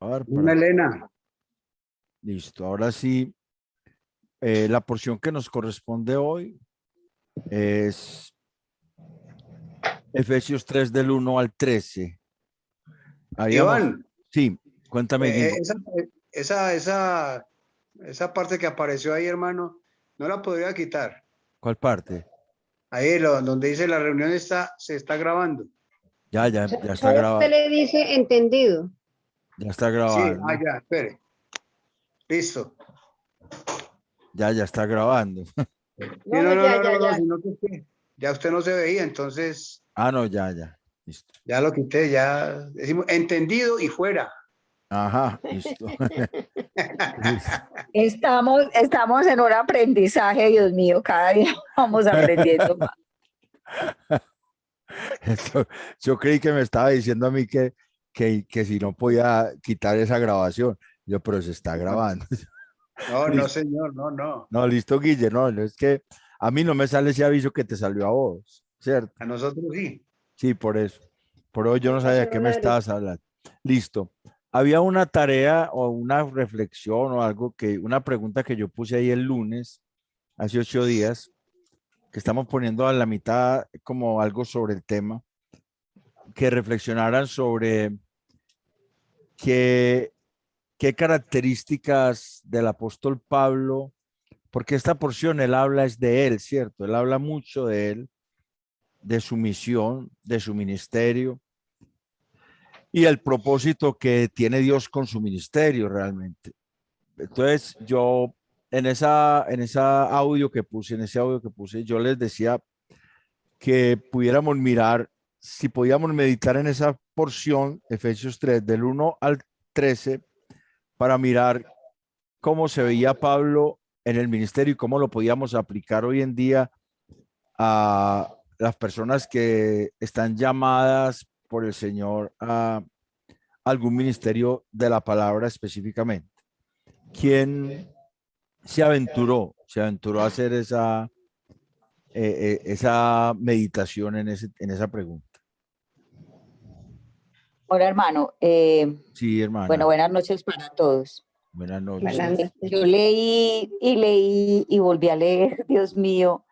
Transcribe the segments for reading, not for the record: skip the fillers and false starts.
A ver, Una Elena. Listo, ahora sí, la porción que nos corresponde hoy es Efesios 3 del 1 al 13. Habíamos, Iván, sí, cuéntame, Guillermo. esa parte que apareció ahí, hermano, no la podría quitar. ¿Cuál parte? Ahí, donde dice la reunión se está grabando. Ya está Solo grabado. usted le dice entendido. Ya está Sí, grabando. ya, espere. Listo. Ya está grabando. Sí, no, sino que ya usted no se veía, entonces Ah, no, ya. Listo. ya lo quité, ya decimos entendido y fuera. Ajá, listo. Listo. Estamos en un aprendizaje, Dios mío, cada día vamos aprendiendo más. Yo creí que me estaba diciendo a mí que si no podía quitar esa grabación. Yo, pero se está grabando. No, Listo. señor, no. No, listo, Guille, no, es que a mí no me sale ese aviso que te salió a vos, ¿cierto? A nosotros sí. Sí, por eso. Por eso yo no No sabía pasó de qué me nada. estabas hablando. Listo. Había una tarea o una reflexión o algo una pregunta que yo puse ahí el lunes, hace 8 días, que estamos poniendo a la mitad como algo sobre el tema, que reflexionaran sobre qué características del apóstol Pablo, porque esta porción él habla es de él, ¿cierto? Él habla mucho de él, de su misión, de su ministerio y el propósito que tiene Dios con su ministerio realmente. Entonces yo en esa audio que puse, yo les decía que pudiéramos mirar, si podíamos meditar en esa porción, Efesios 3, del 1 al 13, para mirar cómo se veía Pablo en el ministerio y cómo lo podíamos aplicar hoy en día a las personas que están llamadas por el Señor a algún ministerio de la palabra específicamente. ¿Quién se aventuró a hacer esa meditación en esa pregunta? Hola, hermano. Sí, hermana. Bueno, buenas noches para todos. Buenas noches. Buenas noches. Yo leí y volví a leer, Dios mío,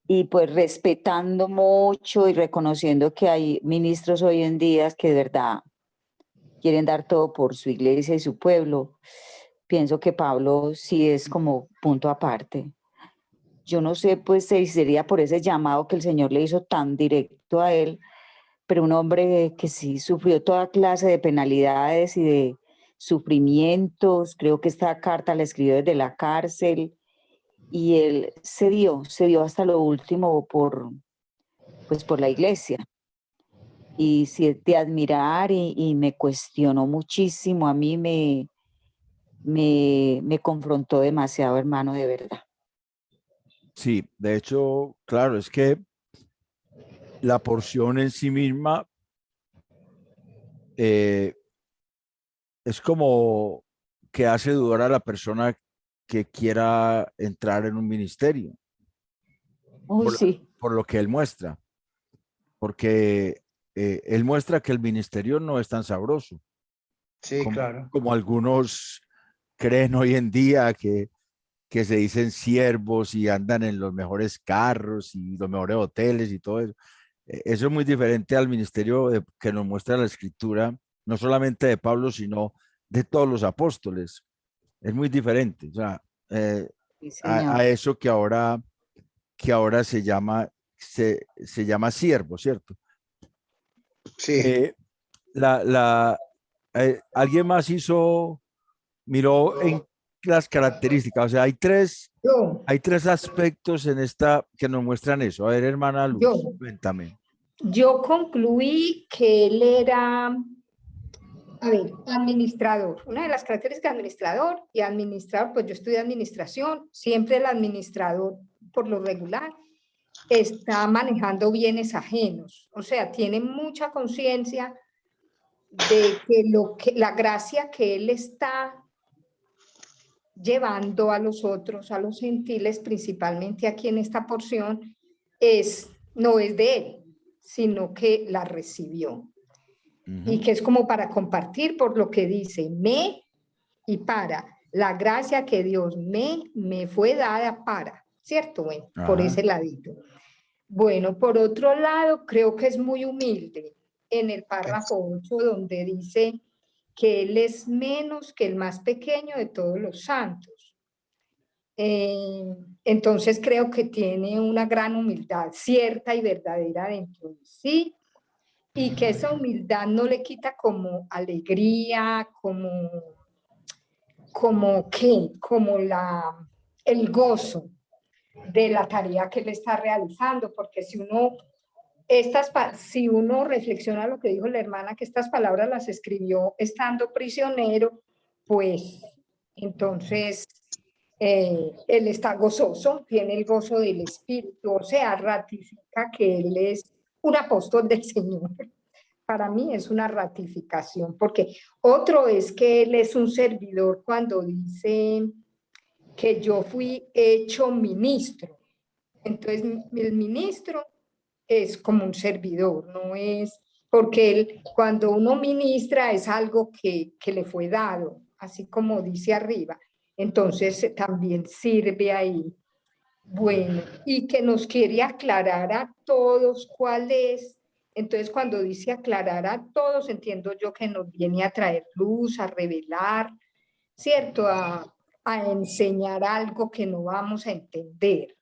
y pues respetando mucho y reconociendo que hay ministros hoy en día que de verdad quieren dar todo por su iglesia y su pueblo. Pienso que Pablo sí es como punto aparte. Yo no sé pues si sería por ese llamado que el Señor le hizo tan directo a él, pero un hombre que sí sufrió toda clase de penalidades y de sufrimientos. Creo que esta carta la escribió desde la cárcel y él se dio hasta lo último por la iglesia. Y sí es de admirar y me cuestionó muchísimo, a mí me confrontó demasiado, hermano, de verdad. Sí, de hecho, claro, es que la porción en sí misma es como que hace dudar a la persona que quiera entrar en un ministerio. Uy, sí. Por lo que él muestra, porque él muestra que el ministerio no es tan sabroso. Sí, claro. Como algunos creen hoy en día que se dicen siervos y andan en los mejores carros y los mejores hoteles y todo eso. Eso es muy diferente al ministerio que nos muestra la escritura, no solamente de Pablo, sino de todos los apóstoles. Es muy diferente, o sea, Sí, a señor. eso que ahora se llama siervo, ¿cierto? Sí. Alguien más miró en las características, o sea, hay tres aspectos en esta que nos muestran eso. A ver, hermana Luz, cuéntame. Yo concluí que él era, a ver, administrador. Una de las características de administrador, pues yo estudié administración, siempre el administrador, por lo regular, está manejando bienes ajenos. O sea, tiene mucha conciencia de que la gracia que él está llevando a los otros, a los gentiles, principalmente aquí en esta porción, no es de él, sino que la recibió. y que es como para compartir por lo que dice, y para, la gracia que Dios me fue dada para, ¿cierto? Bueno, por Ajá. ese ladito. Bueno, por otro lado, creo que es muy humilde en el párrafo 8, donde dice que Él es menos que el más pequeño de todos los santos. Entonces creo que tiene una gran humildad cierta y verdadera dentro de sí, y que esa humildad no le quita como alegría, como el gozo de la tarea que él está realizando, porque si uno reflexiona lo que dijo la hermana, que estas palabras las escribió estando prisionero, pues entonces él está gozoso, tiene el gozo del Espíritu, o sea, ratifica que él es un apóstol del Señor. Para mí es una ratificación, porque otro es que él es un servidor cuando dice que yo fui hecho ministro. Entonces, el ministro es como un servidor, no es, porque él, cuando uno ministra es algo que le fue dado, así como dice arriba. Entonces, también sirve ahí. Bueno, y que nos quiere aclarar a todos cuál es. Entonces, cuando dice aclarar a todos, entiendo yo que nos viene a traer luz, a revelar, ¿cierto? A enseñar algo que no vamos a entender.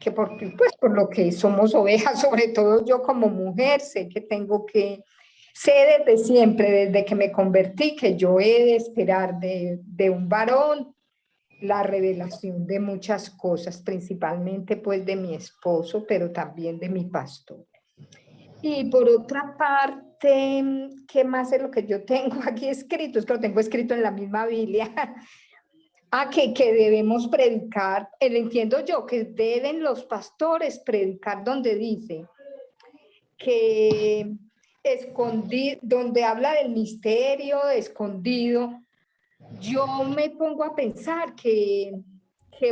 Que pues por lo que somos ovejas, sobre todo yo como mujer, sé desde siempre, desde que me convertí, que yo he de esperar de un varón la revelación de muchas cosas, principalmente pues de mi esposo, pero también de mi pastor. Y por otra parte, ¿qué más es lo que yo tengo aquí escrito? Es que lo tengo escrito en la misma Biblia. Que debemos predicar, entiendo yo que deben los pastores predicar donde dice que escondido, donde habla del misterio escondido. Yo me pongo a pensar que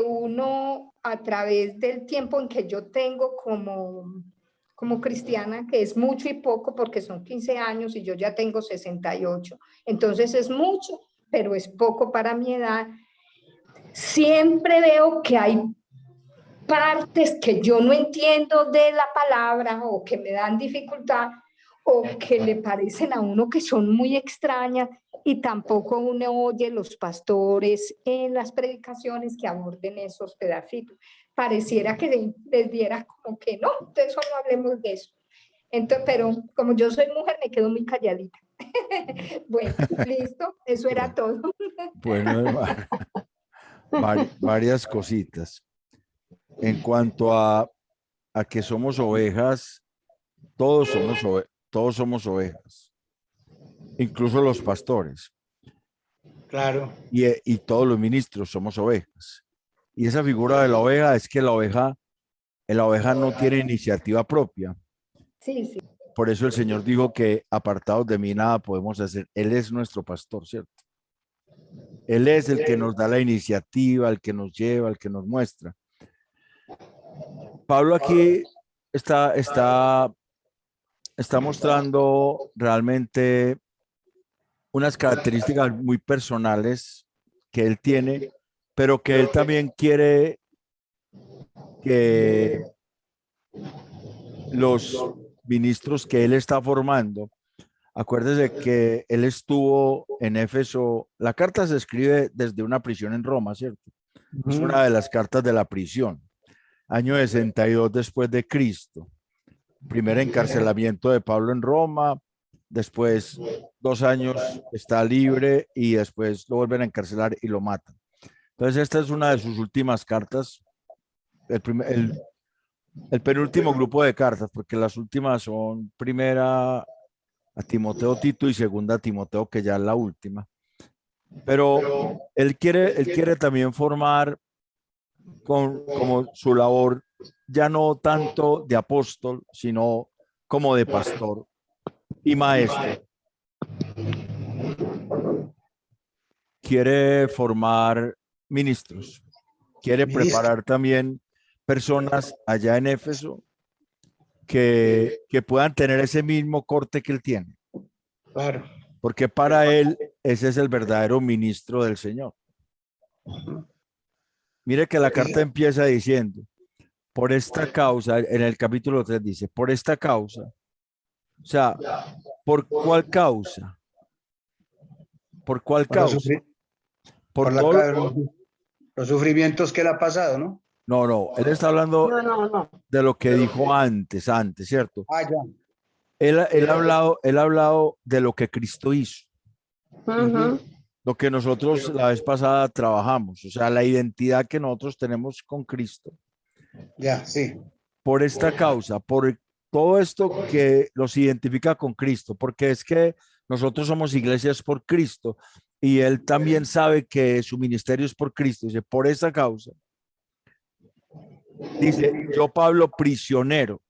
uno, a través del tiempo en que yo tengo como cristiana, que es mucho y poco porque son 15 años y yo ya tengo 68, entonces es mucho, pero es poco para mi edad. Siempre veo que hay partes que yo no entiendo de la palabra o que me dan dificultad o que le parecen a uno que son muy extrañas, y tampoco uno oye los pastores en las predicaciones que aborden esos pedacitos. Pareciera que les diera como que no, de eso no hablemos de eso. Entonces, pero como yo soy mujer, me quedo muy calladita. Bueno, listo, eso era todo. Bueno, varias cositas. En cuanto a que somos ovejas, todos somos ovejas, incluso los pastores. Claro. Y todos los ministros somos ovejas. Y esa figura de la oveja es que la oveja no tiene iniciativa propia. Sí, sí. Por eso el Señor dijo que apartados de mí nada podemos hacer. Él es nuestro pastor, ¿cierto? Él es el que nos da la iniciativa, el que nos lleva, el que nos muestra. Pablo aquí está mostrando realmente unas características muy personales que él tiene, pero que él también quiere que los ministros que él está formando, acuérdese que él estuvo en Éfeso. La carta se escribe desde una prisión en Roma, ¿cierto? Es una de las cartas de la prisión. Año 62 después de Cristo. Primer encarcelamiento de Pablo en Roma, después 2 años está libre y después lo vuelven a encarcelar y lo matan. Entonces esta es una de sus últimas cartas, el penúltimo grupo de cartas, porque las últimas son primera a Timoteo, Tito, y segunda a Timoteo, que ya es la última. Pero él quiere también formar como su labor, ya no tanto de apóstol, sino como de pastor y maestro. Quiere formar ministros, quiere preparar también personas allá en Éfeso que puedan tener ese mismo corte que él tiene. Claro. porque para él ese es el verdadero ministro del Señor. Mire que la carta empieza diciendo, por esta causa, en el capítulo 3 dice, por esta causa, o sea, ¿por cuál causa? ¿Por cuál Por los, causa? por Por todo, los sufrimientos que él ha pasado, ¿no? no, él está hablando No. de lo que dijo antes, ¿cierto? Ah, ya. Él ha hablado de lo que Cristo hizo, Ujú. lo que nosotros la vez pasada trabajamos, o sea, la identidad que nosotros tenemos con Cristo. Ya, sí. Por esta causa, por todo esto que los identifica con Cristo, porque es que nosotros somos iglesias por Cristo y él también sabe que su ministerio es por Cristo. Dice, por esa causa. Dice, yo Pablo, prisionero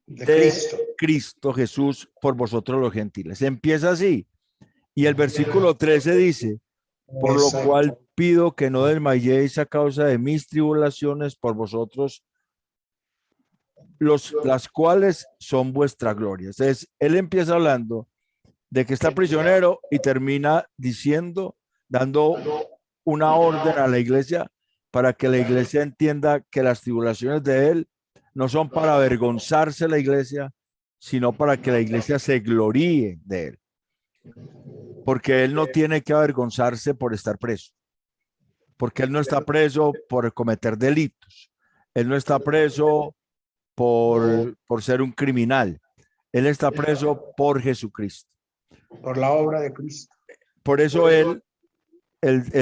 De de Cristo. Cristo Jesús por vosotros los gentiles. Empieza así. Y el versículo 13 dice, por lo Exacto. cual pido que no desmayéis a causa de mis tribulaciones por vosotros, las cuales son vuestra gloria. Entonces, él empieza hablando de que está prisionero y termina diciendo, dando una orden a la iglesia para que la iglesia entienda que las tribulaciones de él no son para avergonzarse la iglesia, sino para que la iglesia se gloríe de él. Porque él no tiene que avergonzarse por estar preso. Porque él no está preso por cometer delitos. Él no está preso por ser un criminal. Él está preso por Jesucristo. Por la obra de Cristo. Por eso él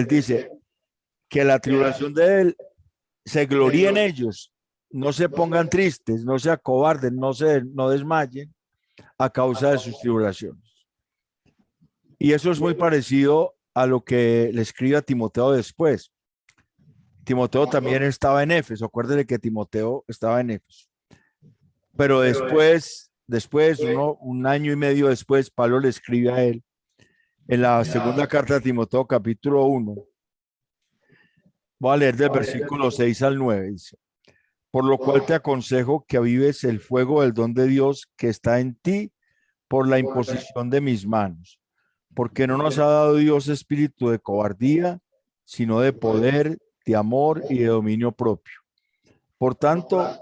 dice que la tribulación de él se gloríe en ellos. No se pongan tristes, no se acobarden, no desmayen a causa de sus tribulaciones. Y eso es muy parecido a lo que le escribe a Timoteo después. Timoteo también estaba en Éfeso. Acuérdense que Timoteo estaba en Éfeso. Pero después, un año y medio después, Pablo le escribe a él en la segunda carta de Timoteo, capítulo 1. Voy a leer del versículo 6 al 9. Dice, por lo cual te aconsejo que avives el fuego del don de Dios que está en ti por la imposición de mis manos. Porque no nos ha dado Dios espíritu de cobardía, sino de poder, de amor y de dominio propio. Por tanto,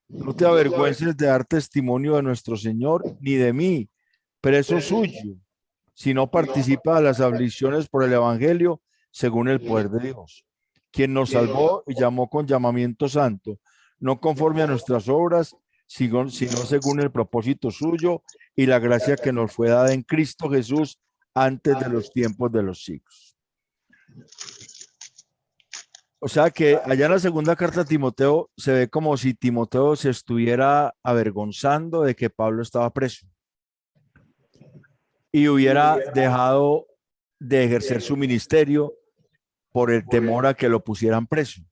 no te avergüences de dar testimonio de nuestro Señor, ni de mí, preso suyo, sino participa de las aflicciones por el Evangelio según el poder de Dios, quien nos salvó y llamó con llamamiento santo, no conforme a nuestras obras, sino según el propósito suyo y la gracia que nos fue dada en Cristo Jesús antes de los tiempos de los siglos. O sea que allá en la segunda carta a Timoteo se ve como si Timoteo se estuviera avergonzando de que Pablo estaba preso y hubiera dejado de ejercer su ministerio por el temor a que lo pusieran preso.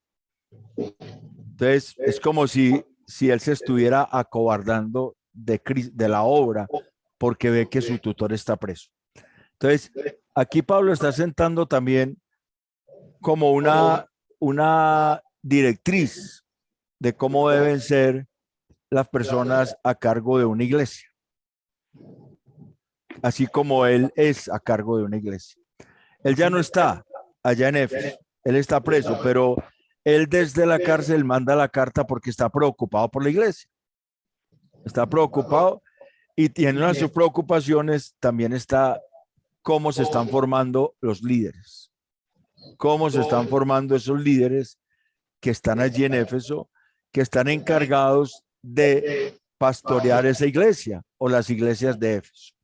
Entonces, es como si él se estuviera acobardando de la obra porque ve que su tutor está preso. Entonces, aquí Pablo está sentando también como una directriz de cómo deben ser las personas a cargo de una iglesia, así como él es a cargo de una iglesia. Él ya no está allá en Éfeso, él está preso, pero él desde la cárcel manda la carta porque está preocupado por la iglesia. Está preocupado y tiene una de sus preocupaciones también está cómo se están formando los líderes. Cómo se están formando esos líderes que están allí en Éfeso, que están encargados de pastorear esa iglesia o las iglesias de Éfeso.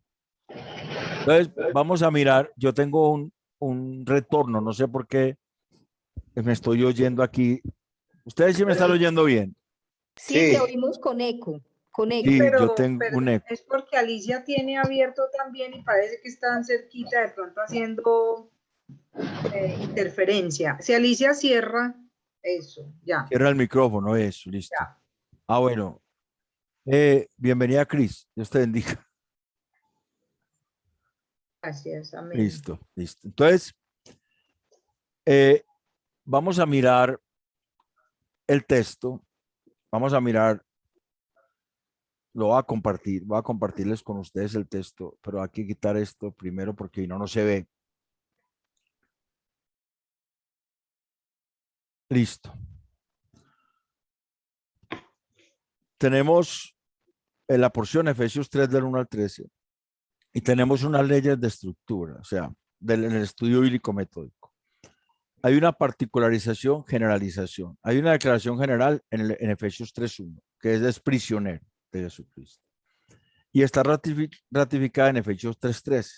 Entonces, vamos a mirar, yo tengo un retorno, no sé por qué me estoy oyendo aquí. ¿Ustedes sí me están oyendo bien? Sí, Sí. te oímos con eco. Sí, Pero, yo tengo pero un eco. es porque Alicia tiene abierto también y parece que están cerquita, de pronto haciendo interferencia. Si Alicia cierra, eso, ya. Cierra el micrófono, eso, listo. Ya. Ah, bueno. Bienvenida, Cris. Dios te bendiga. Gracias, amén. Listo. Entonces, vamos a mirar el texto. Vamos a mirar lo voy a compartirles con ustedes el texto, pero hay que quitar esto primero porque no se ve. Listo. Tenemos en la porción Efesios 3 del 1 al 13 y tenemos unas leyes de estructura, o sea, en el estudio bíblico metódico. Hay una particularización, generalización. Hay una declaración general en Efesios 3.1, que es prisionero de Jesucristo. Y está ratificada en Efesios 3.13.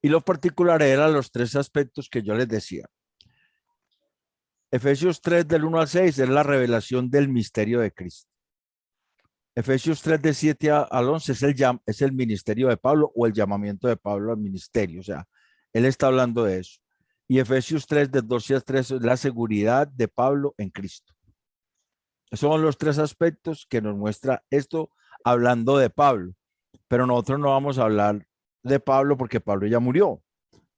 Y lo particular eran los tres aspectos que yo les decía. Efesios 3 del 1 al 6 es la revelación del misterio de Cristo. Efesios 3 de 7 al 11 es el ministerio de Pablo o el llamamiento de Pablo al ministerio. O sea, él está hablando de eso. Y Efesios 3 del 12 al 13 es la seguridad de Pablo en Cristo. Esos son los tres aspectos que nos muestra esto hablando de Pablo. Pero nosotros no vamos a hablar de Pablo porque Pablo ya murió.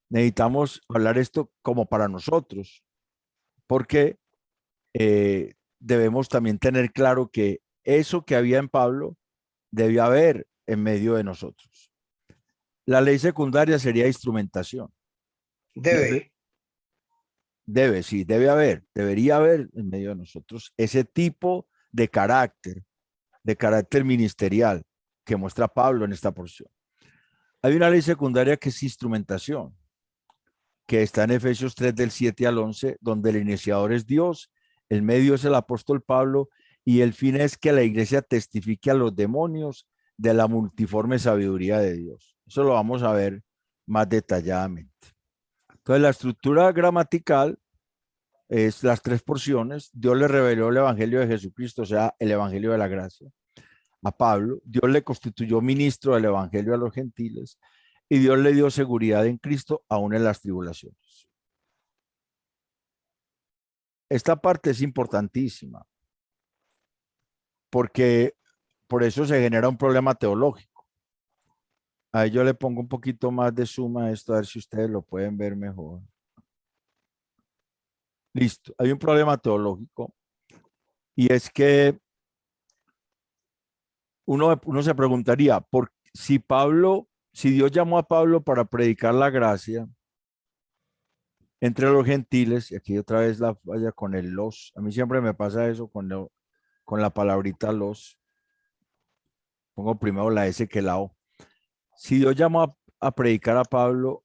Necesitamos hablar esto como para nosotros. Porque debemos también tener claro que eso que había en Pablo debía haber en medio de nosotros. La ley secundaria sería instrumentación. Debería haber en medio de nosotros ese tipo de carácter ministerial que muestra Pablo en esta porción. Hay una ley secundaria que es instrumentación, que está en Efesios 3 del 7 al 11, donde el iniciador es Dios, el medio es el apóstol Pablo, y el fin es que la iglesia testifique a los demonios de la multiforme sabiduría de Dios. Eso lo vamos a ver más detalladamente. Entonces, la estructura gramatical es las tres porciones. Dios le reveló el evangelio de Jesucristo, o sea, el evangelio de la gracia, a Pablo. Dios le constituyó ministro del evangelio a los gentiles y Dios le dio seguridad en Cristo aún en las tribulaciones. Esta parte es importantísima porque por eso se genera un problema teológico. Ahí yo le pongo un poquito más de suma a esto, a ver si ustedes lo pueden ver mejor. Listo, hay un problema teológico y es que uno se preguntaría, si Dios llamó a Pablo para predicar la gracia entre los gentiles, y aquí otra vez la falla con el los, a mí siempre me pasa eso con la palabrita los, pongo primero la S que la O. Si Dios llamó a predicar a Pablo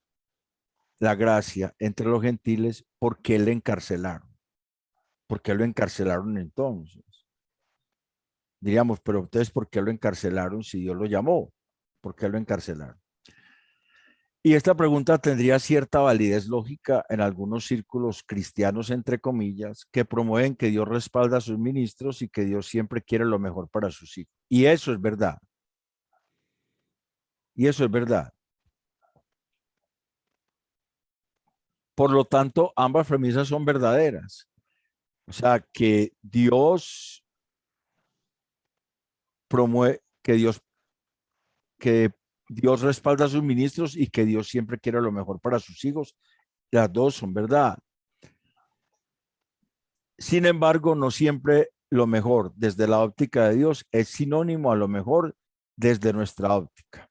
la gracia entre los gentiles, ¿por qué le encarcelaron? ¿Por qué lo encarcelaron entonces? Diríamos, pero entonces, ¿por qué lo encarcelaron si Dios lo llamó? ¿Por qué lo encarcelaron? Y esta pregunta tendría cierta validez lógica en algunos círculos cristianos, entre comillas, que promueven que Dios respalda a sus ministros y que Dios siempre quiere lo mejor para sus hijos. Y eso es verdad. Y eso es verdad. Por lo tanto, ambas premisas son verdaderas. O sea, que Dios promueve, que Dios respalda a sus ministros y que Dios siempre quiere lo mejor para sus hijos. Las dos son verdad. Sin embargo, no siempre lo mejor desde la óptica de Dios es sinónimo a lo mejor desde nuestra óptica.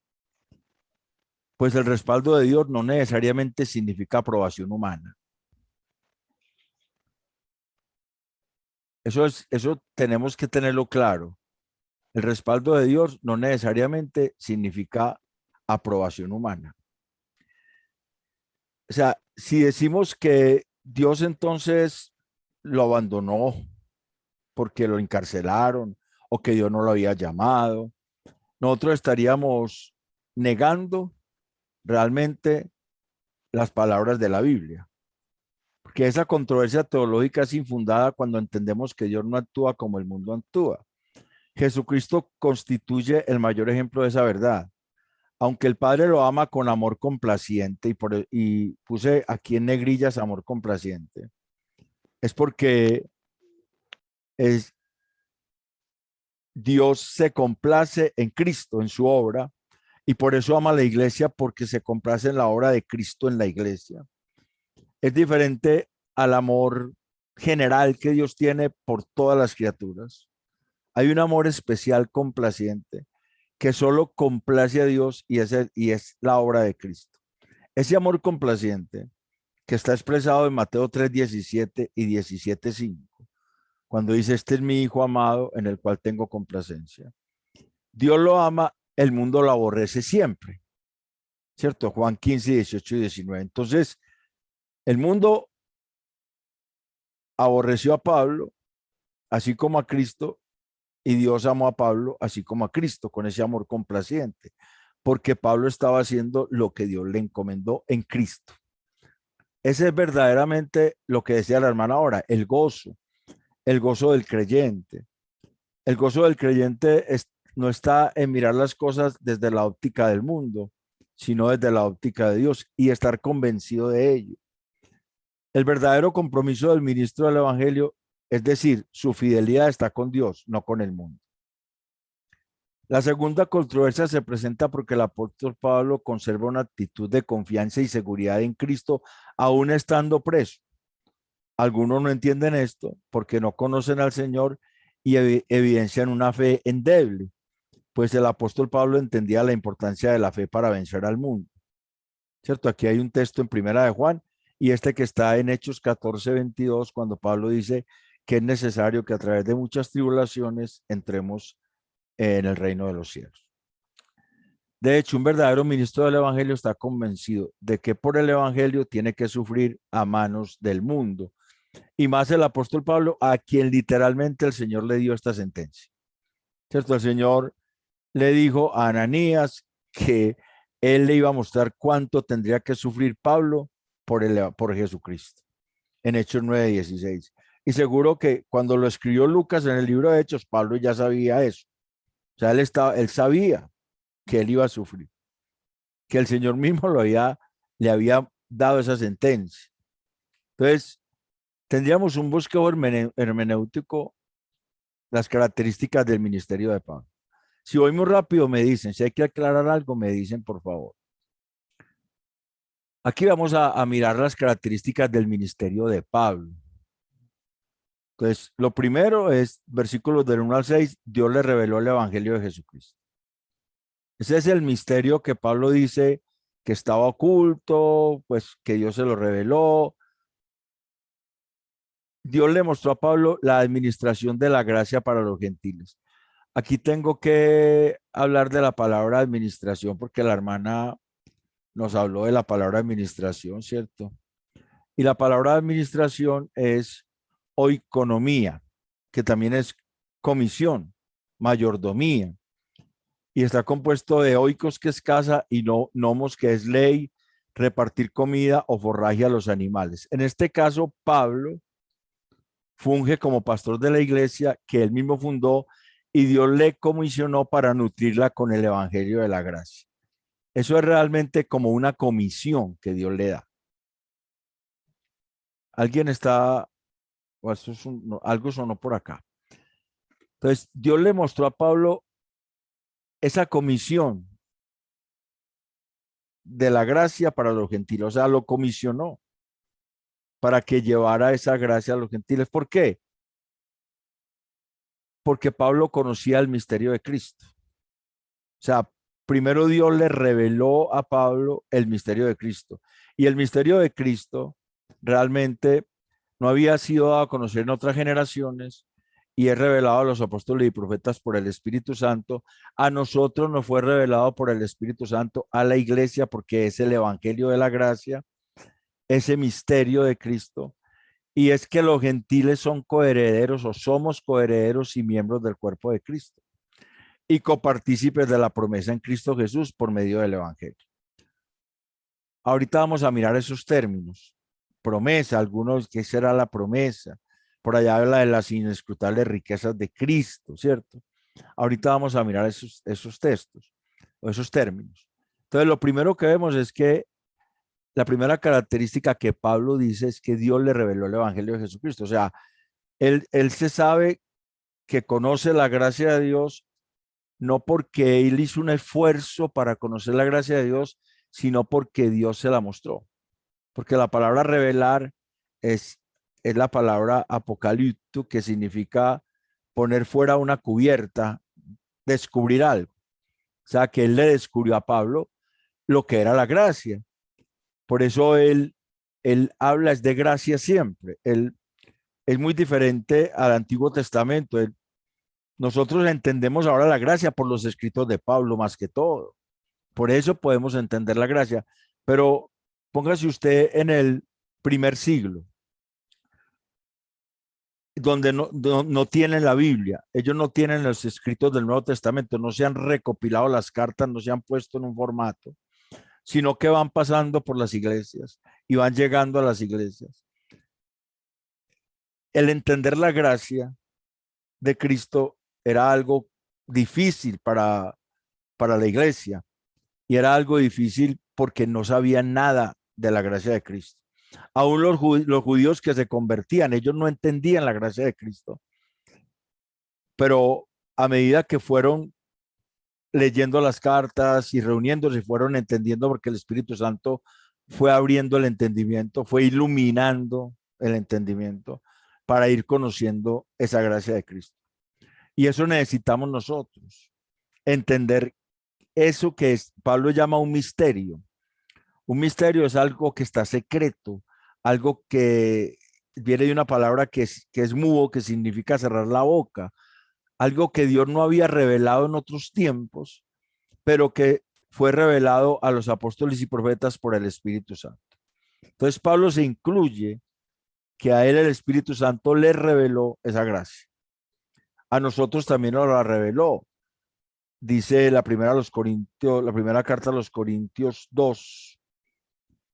Pues el respaldo de Dios no necesariamente significa aprobación humana. Eso tenemos que tenerlo claro. El respaldo de Dios no necesariamente significa aprobación humana. O sea, si decimos que Dios entonces lo abandonó porque lo encarcelaron o que Dios no lo había llamado, nosotros estaríamos negando realmente las palabras de la Biblia. Porque esa controversia teológica es infundada cuando entendemos que Dios no actúa como el mundo actúa. Jesucristo constituye el mayor ejemplo de esa verdad. Aunque el Padre lo ama con amor complaciente, y puse aquí en negrillas amor complaciente, es porque Dios se complace en Cristo, en su obra, y por eso ama a la iglesia, porque se complace en la obra de Cristo en la iglesia. Es diferente al amor general que Dios tiene por todas las criaturas. Hay un amor especial complaciente que solo complace a Dios y es la obra de Cristo. Ese amor complaciente que está expresado en Mateo 3, 17 y 17, 5, cuando dice, este es mi Hijo amado en el cual tengo complacencia. Dios lo ama, el mundo lo aborrece siempre, ¿cierto? Juan 15, 18 y 19. Entonces, el mundo aborreció a Pablo, así como a Cristo, y Dios amó a Pablo, así como a Cristo, con ese amor complaciente, porque Pablo estaba haciendo lo que Dios le encomendó en Cristo. Ese es verdaderamente lo que decía la hermana ahora, el gozo del creyente. El gozo del creyente no está en mirar las cosas desde la óptica del mundo, sino desde la óptica de Dios y estar convencido de ello. El verdadero compromiso del ministro del Evangelio, es decir, su fidelidad está con Dios, no con el mundo. La segunda controversia se presenta porque el apóstol Pablo conserva una actitud de confianza y seguridad en Cristo, aún estando preso. Algunos no entienden esto porque no conocen al Señor y evidencian una fe endeble, pues el apóstol Pablo entendía la importancia de la fe para vencer al mundo. ¿Cierto? Aquí hay un texto en Primera de Juan y este que está en Hechos 14, 22, cuando Pablo dice que es necesario que a través de muchas tribulaciones entremos en el reino de los cielos. De hecho, un verdadero ministro del Evangelio está convencido de que por el Evangelio tiene que sufrir a manos del mundo. Y más el apóstol Pablo, a quien literalmente el Señor le dio esta sentencia. ¿Cierto? El Señor le dijo a Ananías que él le iba a mostrar cuánto tendría que sufrir Pablo por Jesucristo. En Hechos 9:16. Y seguro que cuando lo escribió Lucas en el libro de Hechos, Pablo ya sabía eso. O sea, él sabía que él iba a sufrir, que el Señor mismo le había dado esa sentencia. Entonces, tendríamos un bosquejo hermenéutico, las características del ministerio de Pablo. Si voy muy rápido, me dicen. Si hay que aclarar algo, me dicen, por favor. Aquí vamos a mirar las características del ministerio de Pablo. Entonces, lo primero es, versículos del 1 al 6, Dios le reveló el evangelio de Jesucristo. Ese es el misterio que Pablo dice que estaba oculto, pues que Dios se lo reveló. Dios le mostró a Pablo la administración de la gracia para los gentiles. Aquí tengo que hablar de la palabra administración porque la hermana nos habló de la palabra administración, ¿cierto? Y la palabra administración es oikonomía, que también es comisión, mayordomía. Y está compuesto de oikos, que es casa, y nomos, que es ley, repartir comida o forraje a los animales. En este caso, Pablo funge como pastor de la iglesia que él mismo fundó y Dios le comisionó para nutrirla con el evangelio de la gracia. Eso es realmente como una comisión que Dios le da. Alguien está, o esto es algo sonó por acá. Entonces, Dios le mostró a Pablo esa comisión de la gracia para los gentiles, o sea, lo comisionó para que llevara esa gracia a los gentiles. ¿Por qué? Porque Pablo conocía el misterio de Cristo. O sea, primero Dios le reveló a Pablo el misterio de Cristo. Y el misterio de Cristo realmente no había sido dado a conocer en otras generaciones y es revelado a los apóstoles y profetas por el Espíritu Santo. A nosotros nos fue revelado por el Espíritu Santo, a la iglesia, porque es el evangelio de la gracia, ese misterio de Cristo. Y es que los gentiles son coherederos o somos coherederos y miembros del cuerpo de Cristo y copartícipes de la promesa en Cristo Jesús por medio del evangelio. Ahorita vamos a mirar esos términos. Promesa, algunos, ¿qué será la promesa? Por allá habla de las inescrutables riquezas de Cristo, ¿cierto? Ahorita vamos a mirar esos textos o esos términos. Entonces, lo primero que vemos es que la primera característica que Pablo dice es que Dios le reveló el evangelio de Jesucristo. O sea, él se sabe que conoce la gracia de Dios, no porque él hizo un esfuerzo para conocer la gracia de Dios, sino porque Dios se la mostró. Porque la palabra revelar es la palabra apocalipto, que significa poner fuera una cubierta, descubrir algo. O sea, que él le descubrió a Pablo lo que era la gracia. Por eso él habla es de gracia siempre. Él es muy diferente al Antiguo Testamento. Nosotros entendemos ahora la gracia por los escritos de Pablo más que todo. Por eso podemos entender la gracia. Pero póngase usted en el primer siglo, donde no tienen la Biblia. Ellos no tienen los escritos del Nuevo Testamento, no se han recopilado las cartas, no se han puesto en un formato, sino que van pasando por las iglesias y van llegando a las iglesias. El entender la gracia de Cristo era algo difícil para la iglesia, y era algo difícil porque no sabían nada de la gracia de Cristo. Aún los judíos que se convertían, ellos no entendían la gracia de Cristo, pero a medida que fueron leyendo las cartas y reuniéndose, fueron entendiendo, porque el Espíritu Santo fue abriendo el entendimiento, fue iluminando el entendimiento para ir conociendo esa gracia de Cristo. Y eso necesitamos nosotros, entender eso que Pablo llama un misterio. Un misterio es algo que está secreto, algo que viene de una palabra que es mudo, que significa cerrar la boca, algo que Dios no había revelado en otros tiempos, pero que fue revelado a los apóstoles y profetas por el Espíritu Santo. Entonces Pablo se incluye que a él el Espíritu Santo le reveló esa gracia. A nosotros también nos la reveló. Dice la primera carta a los Corintios 2.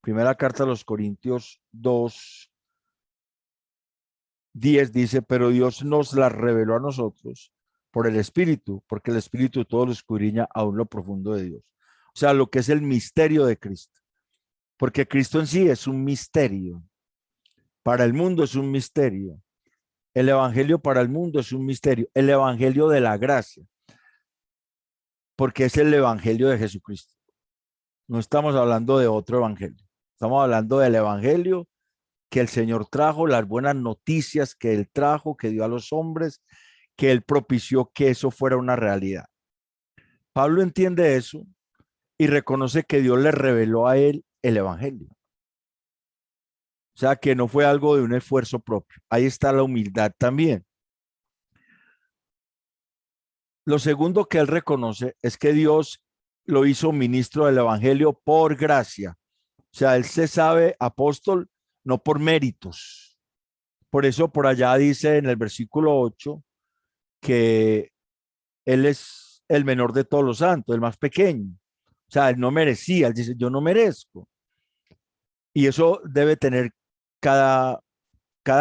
Primera carta a los Corintios 2, 10 dice, pero Dios nos la reveló a nosotros por el Espíritu, porque el Espíritu todo lo escudriña aún lo profundo de Dios. O sea, lo que es el misterio de Cristo. Porque Cristo en sí es un misterio. Para el mundo es un misterio. El evangelio para el mundo es un misterio. El evangelio de la gracia. Porque es el evangelio de Jesucristo. No estamos hablando de otro evangelio. Estamos hablando del evangelio que el Señor trajo, las buenas noticias que Él trajo, que dio a los hombres, que Él propició que eso fuera una realidad. Pablo entiende eso y reconoce que Dios le reveló a él el evangelio. O sea, que no fue algo de un esfuerzo propio. Ahí está la humildad también. Lo segundo que él reconoce es que Dios lo hizo ministro del evangelio por gracia. O sea, él se sabe apóstol no por méritos. Por eso por allá dice en el versículo 8 que él es el menor de todos los santos, el más pequeño. O sea, él no merecía, él dice, yo no merezco. Y eso debe tener cada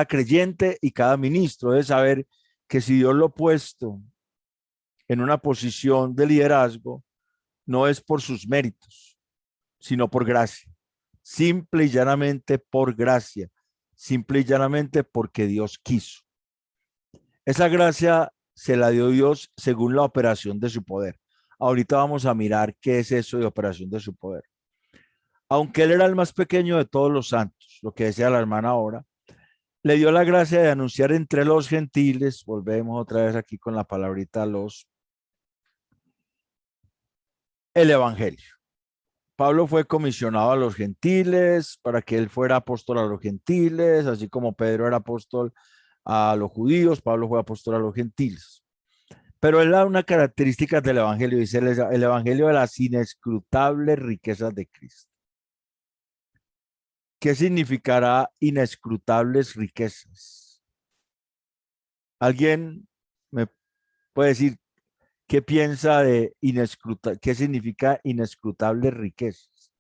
creyente y cada ministro, debe saber que si Dios lo ha puesto en una posición de liderazgo, no es por sus méritos, sino por gracia. Simple y llanamente por gracia. Simple y llanamente porque Dios quiso. Esa gracia se la dio Dios según la operación de su poder. Ahorita vamos a mirar qué es eso de operación de su poder. Aunque él era el más pequeño de todos los santos, lo que decía la hermana ahora, le dio la gracia de anunciar entre los gentiles, volvemos otra vez aquí con la palabrita el evangelio. Pablo fue comisionado a los gentiles para que él fuera apóstol a los gentiles, así como Pedro era apóstol a los judíos, Pablo fue apóstol a los gentiles. Pero él da una característica del evangelio, dice el evangelio de las inescrutables riquezas de Cristo. ¿Qué significará inescrutables riquezas? ¿Alguien me puede decir qué piensa de qué significa inescrutables riquezas?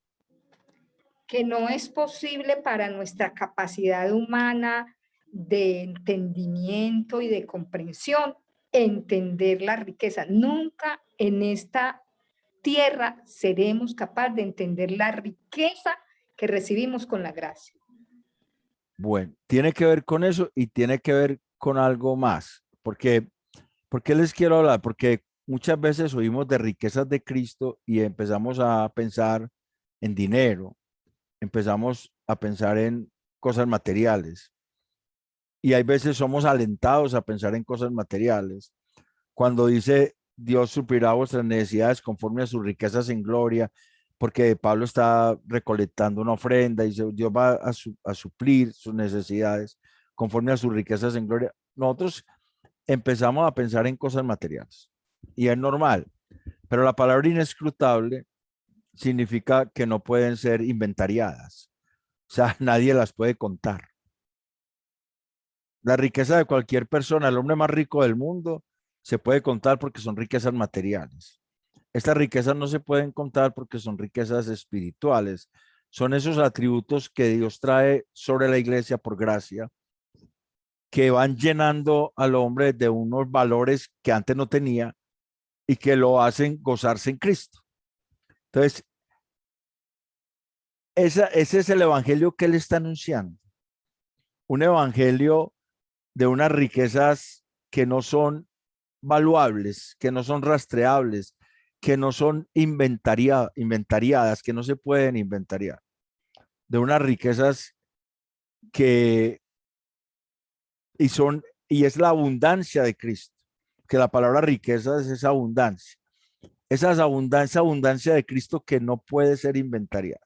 Que no es posible para nuestra capacidad humana de entendimiento y de comprensión entender la riqueza. Nunca en esta tierra seremos capaces de entender la riqueza que recibimos con la gracia. Bueno, tiene que ver con eso y tiene que ver con algo más. ¿Por qué les quiero hablar? Porque muchas veces oímos de riquezas de Cristo y empezamos a pensar en dinero, empezamos a pensar en cosas materiales. y hay veces somos alentados a pensar en cosas materiales. Cuando dice Dios suplirá vuestras necesidades conforme a sus riquezas en gloria, porque Pablo está recolectando una ofrenda y dice Dios va a suplir sus necesidades conforme a sus riquezas en gloria. Nosotros empezamos a pensar en cosas materiales y es normal, pero la palabra inescrutable significa que no pueden ser inventariadas, o sea, nadie las puede contar. La riqueza de cualquier persona, el hombre más rico del mundo, se puede contar porque son riquezas materiales. Estas riquezas no se pueden contar porque son riquezas espirituales. Son esos atributos que Dios trae sobre la iglesia por gracia, que van llenando al hombre de unos valores que antes no tenía y que lo hacen gozarse en Cristo. Entonces, ese es el evangelio que él está anunciando. Un evangelio de unas riquezas que no son valuables, que no son rastreables, que no son inventariadas, que no se pueden inventariar. De unas riquezas que y es la abundancia de Cristo, que la palabra riqueza es esa abundancia. Esa abundancia de Cristo que no puede ser inventariada,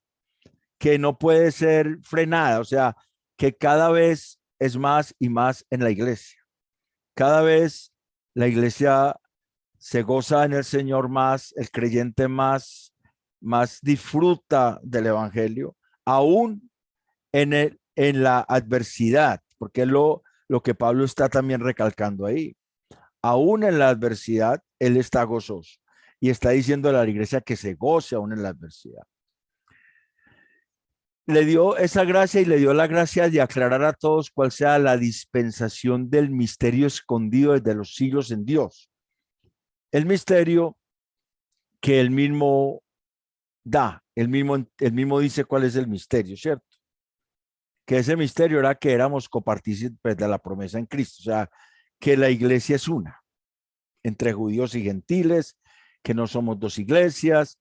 que no puede ser frenada, o sea, que cada vez es más y más en la iglesia. Cada vez la iglesia se goza en el Señor más, el creyente más disfruta del evangelio, aún en la adversidad, porque es lo que Pablo está también recalcando ahí. Aún en la adversidad, él está gozoso y está diciendo a la iglesia que se goce aún en la adversidad. Le dio esa gracia y le dio la gracia de aclarar a todos cuál sea la dispensación del misterio escondido desde los siglos en Dios. El misterio que él mismo da, él mismo dice cuál es el misterio, ¿cierto? Que ese misterio era que éramos copartícipes de la promesa en Cristo, o sea, que la iglesia es una, entre judíos y gentiles, que no somos dos iglesias,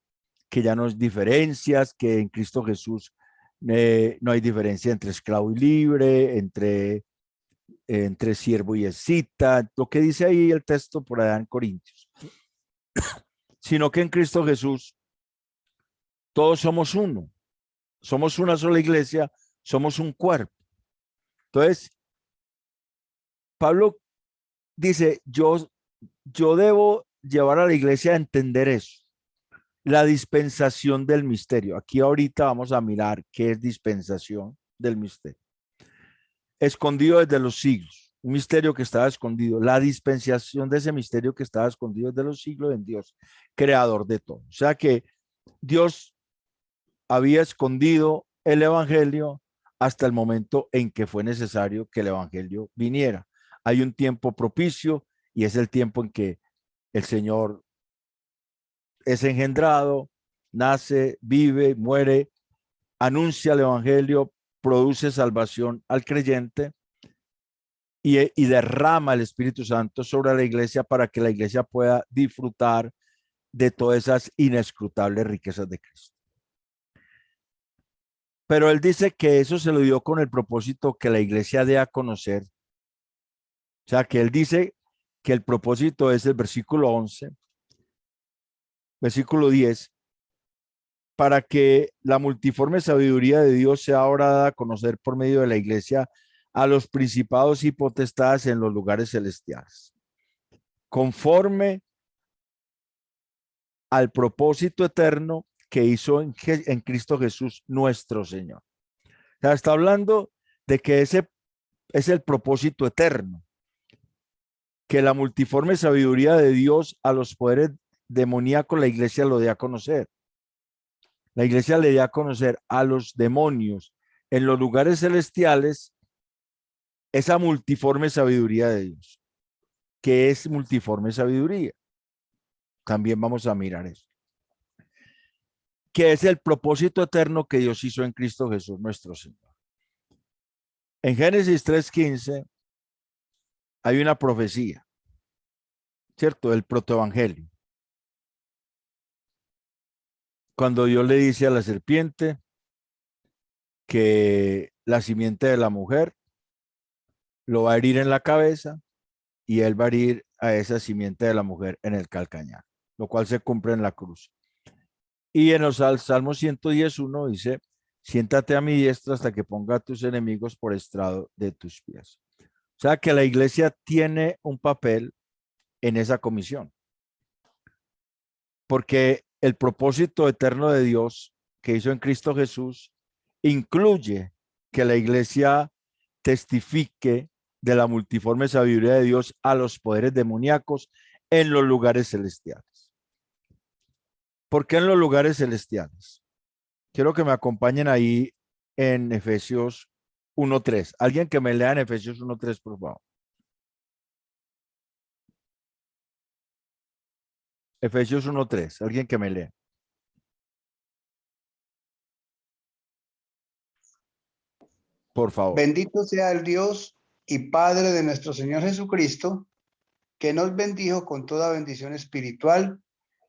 que ya no hay diferencias, que en Cristo Jesús no hay diferencia entre esclavo y libre, entre siervo y escita, lo que dice ahí el texto por allá en Corintios, sino que en Cristo Jesús todos somos uno, somos una sola iglesia, somos un cuerpo. Entonces, Pablo dice, yo debo llevar a la iglesia a entender eso, la dispensación del misterio. Aquí ahorita vamos a mirar qué es dispensación del misterio. Escondido desde los siglos, un misterio que estaba escondido, la dispensación de ese misterio que estaba escondido desde los siglos en Dios, creador de todo. O sea que Dios había escondido el evangelio hasta el momento en que fue necesario que el evangelio viniera. Hay un tiempo propicio y es el tiempo en que el Señor es engendrado, nace, vive, muere, anuncia el evangelio, produce salvación al creyente y derrama el Espíritu Santo sobre la iglesia para que la iglesia pueda disfrutar de todas esas inescrutables riquezas de Cristo. Pero él dice que eso se lo dio con el propósito que la iglesia dé a conocer. O sea, que él dice que el propósito es el versículo 11, versículo 10, para que la multiforme sabiduría de Dios sea ahora dada a conocer por medio de la iglesia a los principados y potestades en los lugares celestiales, conforme al propósito eterno que hizo en Cristo Jesús nuestro Señor. O sea, está hablando de que ese es el propósito eterno, que la multiforme sabiduría de Dios a los poderes demoníacos la iglesia lo dé a conocer. La iglesia le da a conocer a los demonios en los lugares celestiales esa multiforme sabiduría de Dios. ¿Qué es multiforme sabiduría? También vamos a mirar eso. ¿Qué es el propósito eterno que Dios hizo en Cristo Jesús nuestro Señor? En Génesis 3:15 hay una profecía, ¿cierto? El protoevangelio. Cuando Dios le dice a la serpiente que la simiente de la mujer lo va a herir en la cabeza y él va a herir a esa simiente de la mujer en el calcañar, lo cual se cumple en la cruz. Y en los Salmos 110:1 dice, siéntate a mi diestra hasta que ponga a tus enemigos por estrado de tus pies. O sea que la iglesia tiene un papel en esa comisión. Porque el propósito eterno de Dios que hizo en Cristo Jesús incluye que la iglesia testifique de la multiforme sabiduría de Dios a los poderes demoníacos en los lugares celestiales. ¿Por qué en los lugares celestiales? Quiero que me acompañen ahí en Efesios 1:3. Alguien que me lea en Efesios 1:3, por favor. Efesios 1:3. Alguien que me lea. Por favor. Bendito sea el Dios y Padre de nuestro Señor Jesucristo, que nos bendijo con toda bendición espiritual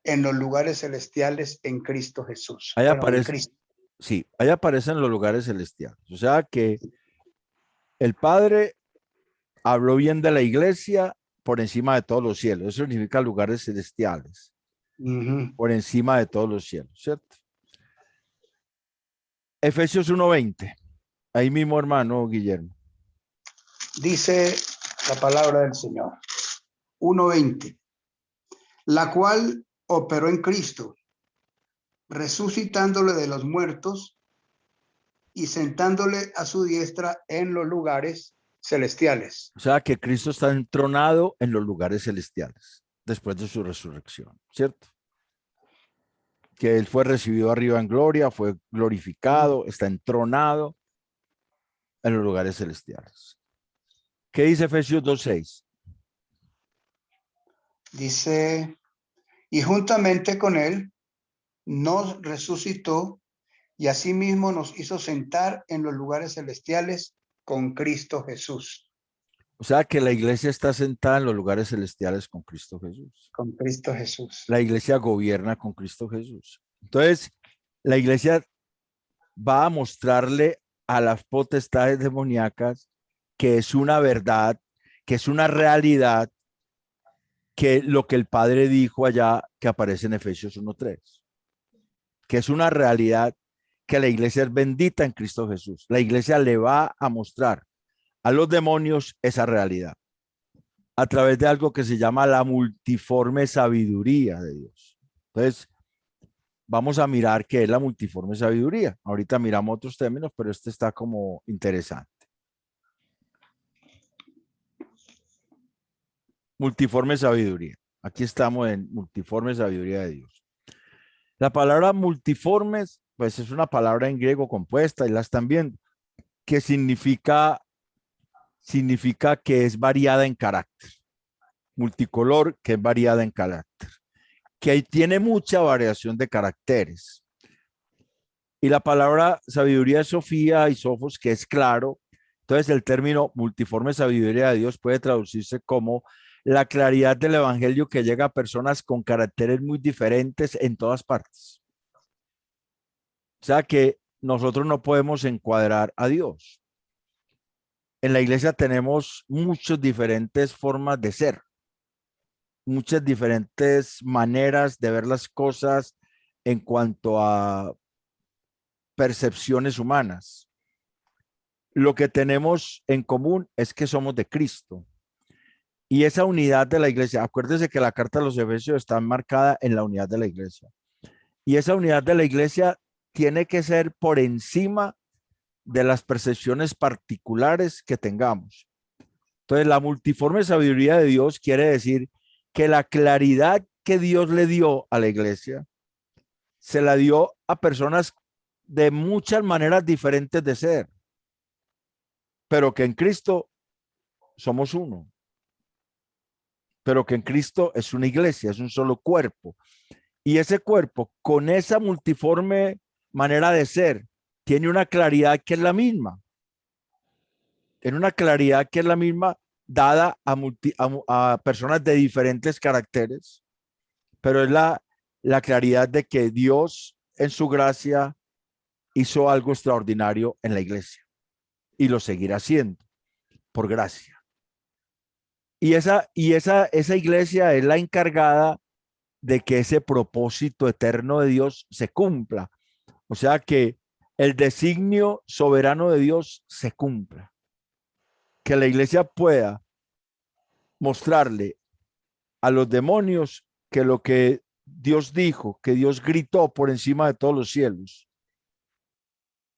en los lugares celestiales en Cristo Jesús. Ahí Bueno, en aparece, Cristo. sí, ahí aparecen los lugares celestiales. O sea que el Padre habló bien de la iglesia por encima de todos los cielos. Eso significa lugares celestiales. Por encima de todos los cielos, ¿cierto? Efesios 1:20. Ahí mismo, hermano Guillermo. Dice la palabra del Señor. 1:20. La cual operó en Cristo, resucitándole de los muertos y sentándole a su diestra en los lugares celestiales. O sea que Cristo está entronado en los lugares celestiales después de su resurrección, ¿cierto? Que él fue recibido arriba en gloria, fue glorificado, está entronado en los lugares celestiales. ¿Qué dice Efesios 2:6? Dice, y juntamente con él nos resucitó y asimismo nos hizo sentar en los lugares celestiales con Cristo Jesús. O sea que la iglesia está sentada en los lugares celestiales con Cristo Jesús. Con Cristo Jesús. La iglesia gobierna con Cristo Jesús. Entonces, la iglesia va a mostrarle a las potestades demoníacas que es una verdad, que es una realidad, que lo que el Padre dijo allá, que aparece en Efesios 1:3, que es una realidad, que la iglesia es bendita en Cristo Jesús. La iglesia le va a mostrar a los demonios esa realidad a través de algo que se llama la multiforme sabiduría de Dios. Entonces, vamos a mirar qué es la multiforme sabiduría. Ahorita miramos otros términos, pero este está como interesante. Multiforme sabiduría. Aquí estamos en multiforme sabiduría de Dios. La palabra multiformes, pues es una palabra en griego compuesta y la están viendo, que significa que es variada en carácter. Multicolor, que es variada en carácter. Que ahí tiene mucha variación de caracteres. Y la palabra sabiduría es Sofía y Sofos, que es claro. Entonces el término multiforme sabiduría de Dios puede traducirse como la claridad del evangelio que llega a personas con caracteres muy diferentes en todas partes. O sea que nosotros no podemos encuadrar a Dios. En la iglesia tenemos muchas diferentes formas de ser, muchas diferentes maneras de ver las cosas en cuanto a percepciones humanas. Lo que tenemos en común es que somos de Cristo. Y esa unidad de la iglesia, acuérdese que la carta de los Efesios está marcada en la unidad de la iglesia. Y esa unidad de la iglesia tiene que ser por encima de las percepciones particulares que tengamos. Entonces, la multiforme sabiduría de Dios quiere decir que la claridad que Dios le dio a la iglesia se la dio a personas de muchas maneras diferentes de ser, pero que en Cristo somos uno. Pero que en Cristo es una iglesia, es un solo cuerpo. Y ese cuerpo, con esa multiforme manera de ser, tiene una claridad que es la misma. Tiene una claridad que es la misma dada a personas de diferentes caracteres, pero es la claridad de que Dios en su gracia hizo algo extraordinario en la iglesia y lo seguirá haciendo. por gracia. Y esa iglesia es la encargada de que ese propósito eterno de Dios se cumpla. O sea, que el designio soberano de Dios se cumpla. Que la iglesia pueda mostrarle a los demonios que lo que Dios dijo, que Dios gritó por encima de todos los cielos,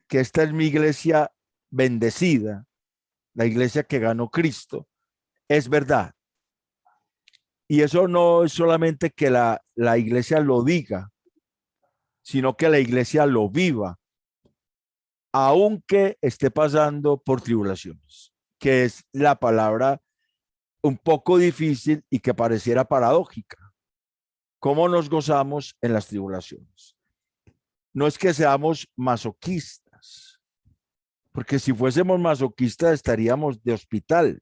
que esta es mi iglesia bendecida, la iglesia que ganó Cristo, es verdad. Y eso no es solamente que la iglesia lo diga, sino que la iglesia lo viva, aunque esté pasando por tribulaciones, que es la palabra un poco difícil y que pareciera paradójica. ¿Cómo nos gozamos en las tribulaciones? No es que seamos masoquistas, porque si fuésemos masoquistas estaríamos de hospital,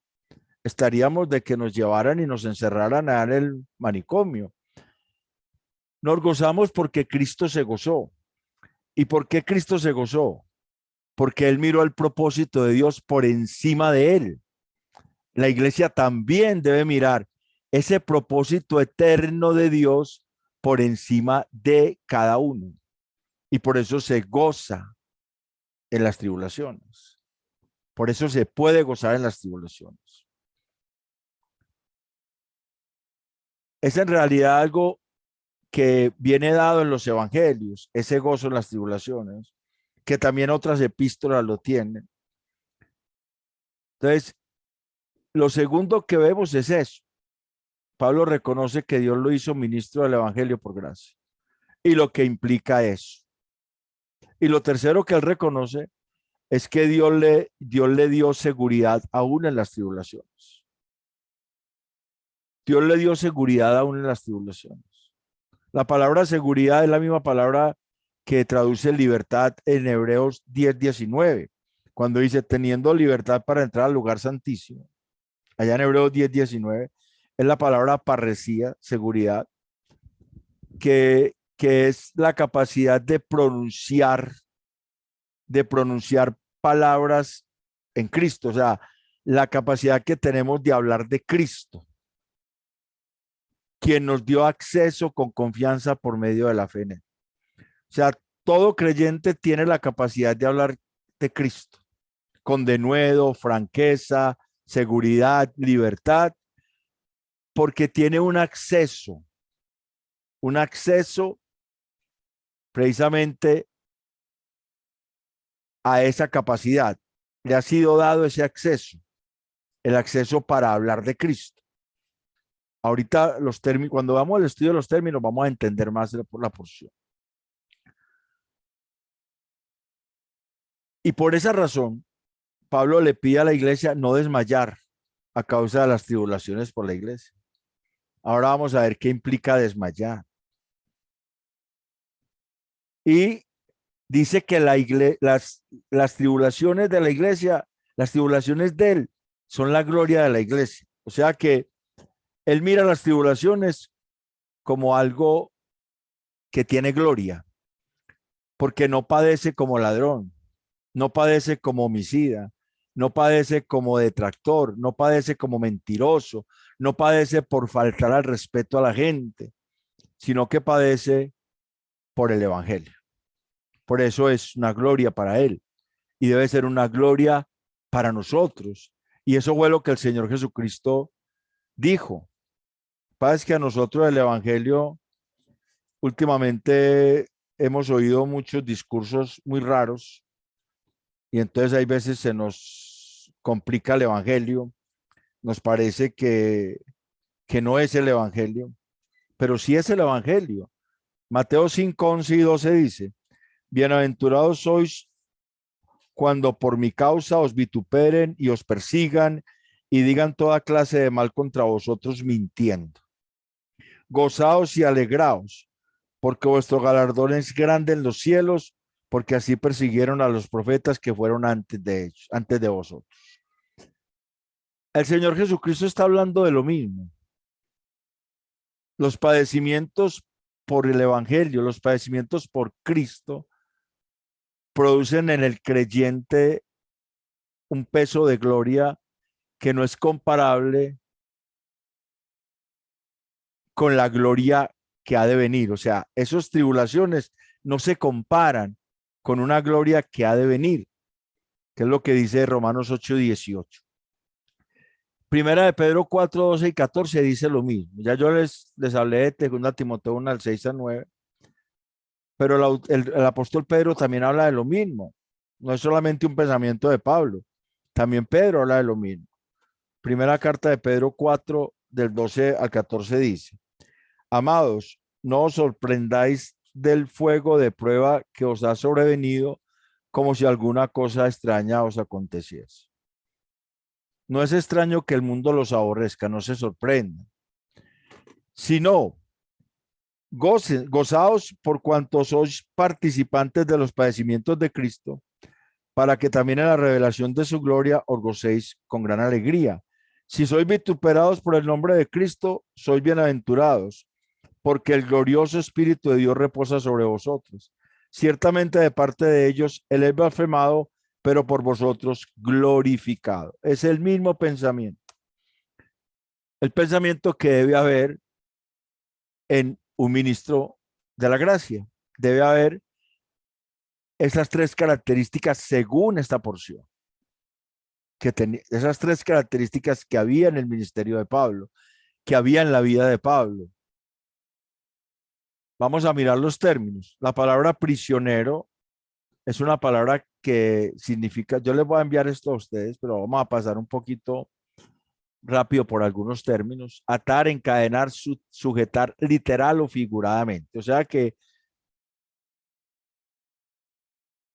estaríamos de que nos llevaran y nos encerraran en el manicomio. Nos gozamos porque Cristo se gozó. ¿Y por qué Cristo se gozó? Porque Él miró el propósito de Dios por encima de Él. La iglesia también debe mirar ese propósito eterno de Dios por encima de cada uno. Y por eso se goza en las tribulaciones. Por eso se puede gozar en las tribulaciones. Es en realidad algo que viene dado en los evangelios, ese gozo en las tribulaciones, que también otras epístolas lo tienen. Entonces, lo segundo que vemos es eso. Pablo reconoce que Dios lo hizo ministro del evangelio por gracia y lo que implica eso. Y lo tercero que él reconoce es que Dios le dio seguridad aún en las tribulaciones. Dios le dio seguridad aún en las tribulaciones. La palabra seguridad es la misma palabra que traduce libertad en Hebreos 10:19, cuando dice teniendo libertad para entrar al lugar santísimo. Allá en Hebreos 10:19 es la palabra parresía, seguridad, que es la capacidad de pronunciar palabras en Cristo, o sea, la capacidad que tenemos de hablar de Cristo, quien nos dio acceso con confianza por medio de la fe en Él. O sea, todo creyente tiene la capacidad de hablar de Cristo, con denuedo, franqueza, seguridad, libertad, porque tiene un acceso precisamente a esa capacidad. Le ha sido dado ese acceso, el acceso para hablar de Cristo. Ahorita los términos, cuando vamos al estudio de los términos, vamos a entender más por la porción. Y por esa razón, Pablo le pide a la iglesia no desmayar a causa de las tribulaciones por la iglesia. Ahora vamos a ver qué implica desmayar. Y dice que las tribulaciones de la iglesia, las tribulaciones de él, son la gloria de la iglesia. O sea que él mira las tribulaciones como algo que tiene gloria, porque no padece como ladrón, no padece como homicida, no padece como detractor, no padece como mentiroso, no padece por faltar al respeto a la gente, sino que padece por el evangelio. Por eso es una gloria para él y debe ser una gloria para nosotros. Y eso fue lo que el Señor Jesucristo dijo. Pasa que a nosotros el evangelio últimamente hemos oído muchos discursos muy raros y entonces hay veces se nos complica el evangelio, nos parece que no es el evangelio, pero sí es el evangelio. Mateo 5, 11 y 12 dice: bienaventurados sois cuando por mi causa os vituperen y os persigan y digan toda clase de mal contra vosotros mintiendo. Gozaos y alegraos, porque vuestro galardón es grande en los cielos, porque así persiguieron a los profetas que fueron antes de ellos, antes de vosotros. El Señor Jesucristo está hablando de lo mismo. Los padecimientos por el evangelio, los padecimientos por Cristo, producen en el creyente un peso de gloria que no es comparable con la gloria que ha de venir. O sea, esas tribulaciones no se comparan con una gloria que ha de venir, que es lo que dice Romanos 8:18. Primera de Pedro 4:12 y 14 dice lo mismo. Ya yo les hablé de 2 Timoteo 1, al 6 al 9, pero el apóstol Pedro también habla de lo mismo. No es solamente un pensamiento de Pablo, también Pedro habla de lo mismo. Primera carta de Pedro 4, del 12 al 14 dice: Amados, no os sorprendáis del fuego de prueba que os ha sobrevenido como si alguna cosa extraña os aconteciese. No es extraño que el mundo los aborrezca, no se sorprendan, sino gozaos por cuanto sois participantes de los padecimientos de Cristo, para que también en la revelación de su gloria os gocéis con gran alegría. Si sois vituperados por el nombre de Cristo, sois bienaventurados, porque el glorioso Espíritu de Dios reposa sobre vosotros. Ciertamente de parte de ellos Él es blasfemado, pero por vosotros glorificado. Es el mismo pensamiento. El pensamiento que debe haber en un ministro de la gracia. Debe haber esas tres características según esta porción. Esas tres características que había en el ministerio de Pablo, que había en la vida de Pablo. Vamos a mirar los términos. La palabra prisionero es una palabra que significa, yo les voy a enviar esto a ustedes, pero vamos a pasar un poquito rápido por algunos términos. Atar, encadenar, sujetar literal o figuradamente. O sea que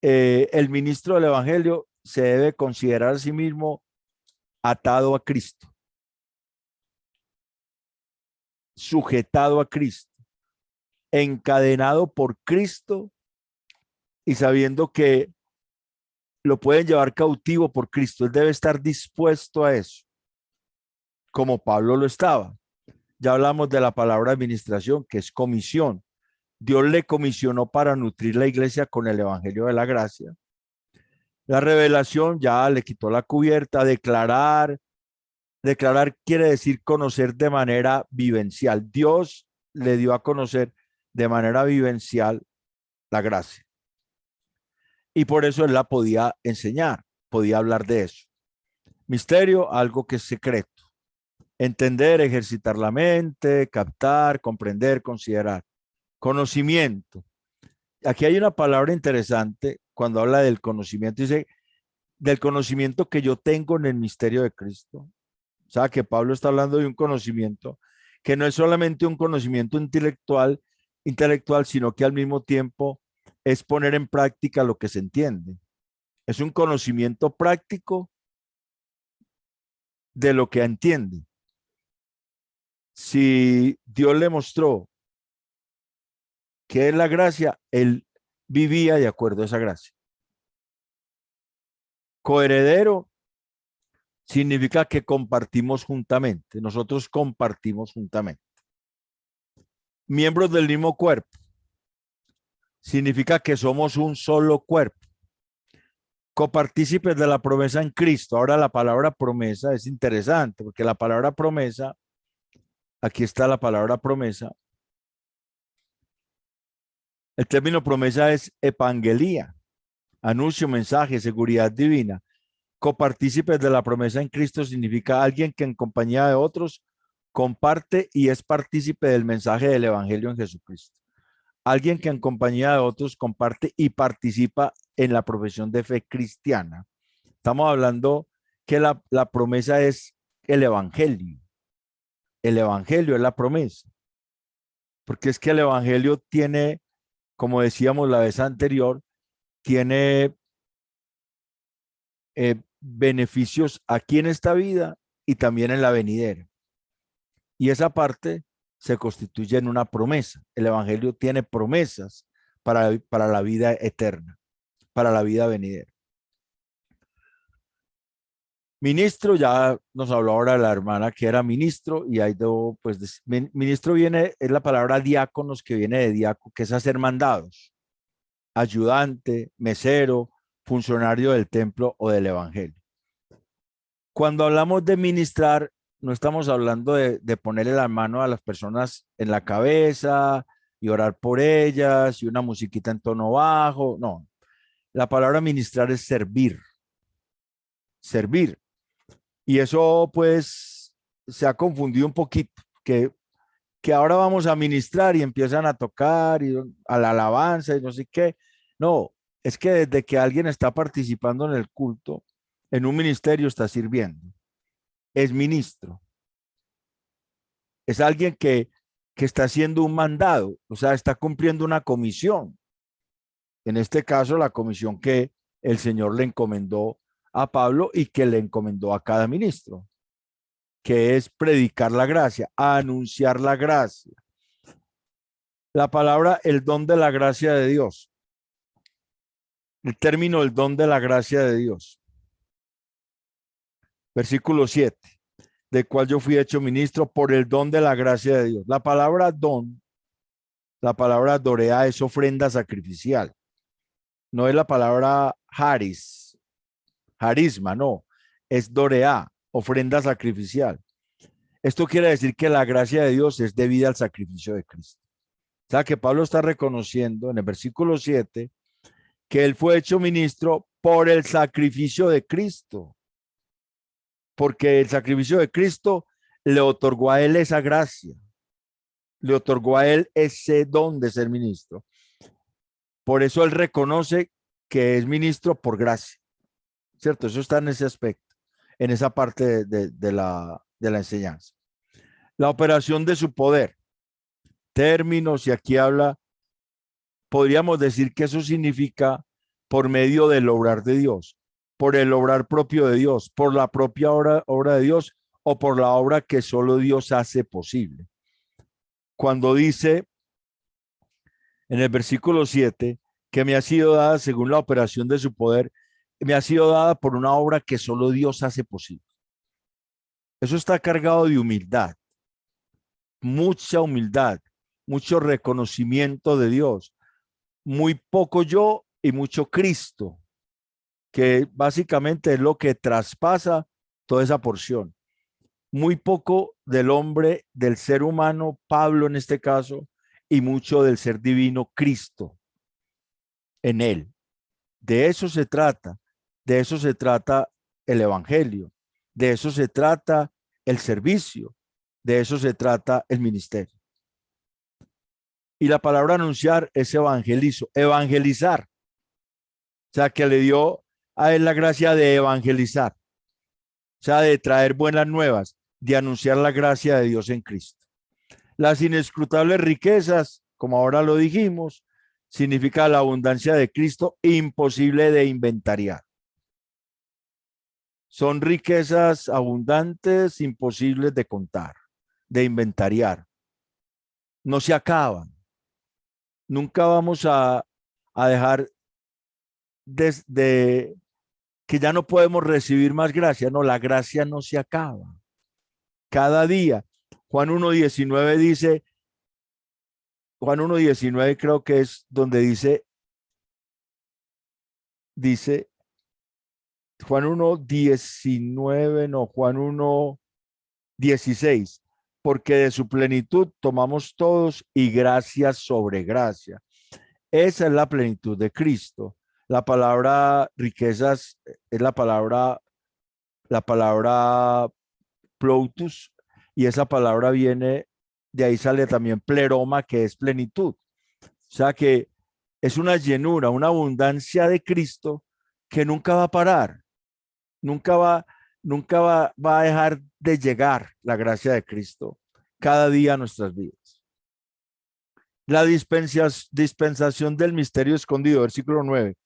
el ministro del evangelio se debe considerar a sí mismo atado a Cristo, sujetado a Cristo, encadenado por Cristo y sabiendo que lo pueden llevar cautivo por Cristo. Él debe estar dispuesto a eso, como Pablo lo estaba. Ya hablamos de la palabra administración, que es comisión. Dios le comisionó para nutrir la iglesia con el evangelio de la gracia. La revelación ya le quitó la cubierta. Declarar quiere decir conocer de manera vivencial. Dios le dio a conocer de manera vivencial la gracia. Y por eso él la podía enseñar, podía hablar de eso. Misterio, algo que es secreto. Entender, ejercitar la mente, captar, comprender, considerar. Conocimiento. Aquí hay una palabra interesante cuando habla del conocimiento. Dice, del conocimiento que yo tengo en el misterio de Cristo. O sea, que Pablo está hablando de un conocimiento que no es solamente un conocimiento intelectual, sino que al mismo tiempo es poner en práctica lo que se entiende. Es un conocimiento práctico de lo que entiende. Si Dios le mostró que es la gracia, él vivía de acuerdo a esa gracia. Coheredero significa que compartimos juntamente. Nosotros compartimos juntamente. Miembros del mismo cuerpo. Significa que somos un solo cuerpo. Copartícipes de la promesa en Cristo. Ahora la palabra promesa es interesante porque la palabra promesa, aquí está la palabra promesa. El término promesa es evangelía, anuncio, mensaje, seguridad divina. Copartícipes de la promesa en Cristo significa alguien que en compañía de otros comparte y es partícipe del mensaje del evangelio en Jesucristo. Alguien que en compañía de otros comparte y participa en la profesión de fe cristiana. Estamos hablando que la promesa es el evangelio. El evangelio es la promesa. Porque es que el evangelio tiene, como decíamos la vez anterior, tiene beneficios aquí en esta vida y también en la venidera. Y esa parte se constituye en una promesa. El evangelio tiene promesas para la vida eterna, para la vida venidera. Ministro, ya nos habló ahora la hermana que era ministro y hay dos, pues ministro es la palabra diáconos, que viene de diácono, que es hacer mandados, ayudante, mesero, funcionario del templo o del evangelio. Cuando hablamos de ministrar, no estamos hablando de ponerle la mano a las personas en la cabeza y orar por ellas y una musiquita en tono bajo. No, la palabra ministrar es servir, servir. Y eso pues se ha confundido un poquito, que ahora vamos a ministrar y empiezan a tocar y a la alabanza y no sé qué. No, es que desde que alguien está participando en el culto, en un ministerio está sirviendo. Es ministro. Es alguien que está haciendo un mandado, o sea, está cumpliendo una comisión. En este caso, la comisión que el Señor le encomendó a Pablo y que le encomendó a cada ministro, que es predicar la gracia, anunciar la gracia. La palabra, el don de la gracia de Dios. El término, el don de la gracia de Dios. Versículo 7. De cual yo fui hecho ministro por el don de la gracia de Dios. La palabra don, la palabra dorea es ofrenda sacrificial. No es la palabra harisma, no. Es dorea, ofrenda sacrificial. Esto quiere decir que la gracia de Dios es debida al sacrificio de Cristo. O sea que Pablo está reconociendo en el versículo 7 que él fue hecho ministro por el sacrificio de Cristo. Porque el sacrificio de Cristo le otorgó a él esa gracia, le otorgó a él ese don de ser ministro. Por eso él reconoce que es ministro por gracia, ¿cierto? Eso está en ese aspecto, en esa parte de la enseñanza. La operación de su poder, términos, y aquí habla, podríamos decir que eso significa por medio del obrar de Dios, por el obrar propio de Dios, por la propia obra de Dios o por la obra que solo Dios hace posible. Cuando dice en el versículo 7 que me ha sido dada según la operación de su poder, me ha sido dada por una obra que solo Dios hace posible. Eso está cargado de humildad, mucha humildad, mucho reconocimiento de Dios, muy poco yo y mucho Cristo, que básicamente es lo que traspasa toda esa porción. Muy poco del hombre, del ser humano, Pablo en este caso, y mucho del ser divino, Cristo, en él. De eso se trata el evangelio, de eso se trata el servicio, de eso se trata el ministerio. Y la palabra anunciar es evangelizar. O sea, que le dio a él la gracia de evangelizar. O sea, de traer buenas nuevas, de anunciar la gracia de Dios en Cristo. Las inescrutables riquezas, como ahora lo dijimos, significa la abundancia de Cristo, imposible de inventariar. Son riquezas abundantes, imposibles de contar, de inventariar. No se acaban. Nunca vamos a dejar de que ya no podemos recibir más gracia. No, la gracia no se acaba. Cada día. Juan 1:19 dice, Juan 1:19 creo que es donde dice Juan 1:19, no, Juan 1:16, porque de su plenitud tomamos todos y gracia sobre gracia. Esa es la plenitud de Cristo. La palabra riquezas es la palabra ploutus, y esa palabra viene, de ahí sale también pleroma, que es plenitud. O sea que es una llenura, una abundancia de Cristo que nunca va a parar, nunca va a dejar de llegar la gracia de Cristo cada día a nuestras vidas. La dispensación del misterio escondido, versículo 9.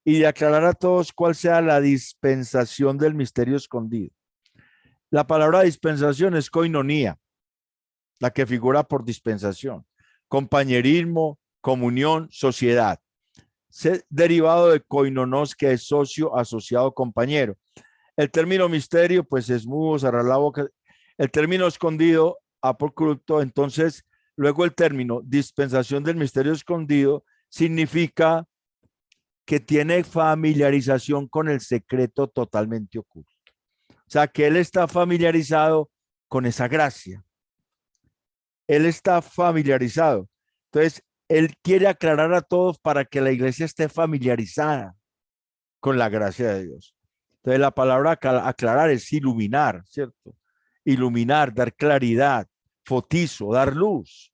Y de aclarar a todos cuál sea la dispensación del misterio escondido. La palabra dispensación es koinonía, la que figura por dispensación. Compañerismo, comunión, sociedad. Derivado de koinonos, que es socio, asociado, compañero. El término misterio, pues es mudo, cerrar la boca. El término escondido, apócrifo. Entonces, luego el término dispensación del misterio escondido significa que tiene familiarización con el secreto totalmente oculto. O sea, que él está familiarizado con esa gracia. Él está familiarizado. Entonces, él quiere aclarar a todos para que la iglesia esté familiarizada con la gracia de Dios. Entonces, la palabra aclarar es iluminar, ¿cierto? Iluminar, dar claridad, fotizo, dar luz.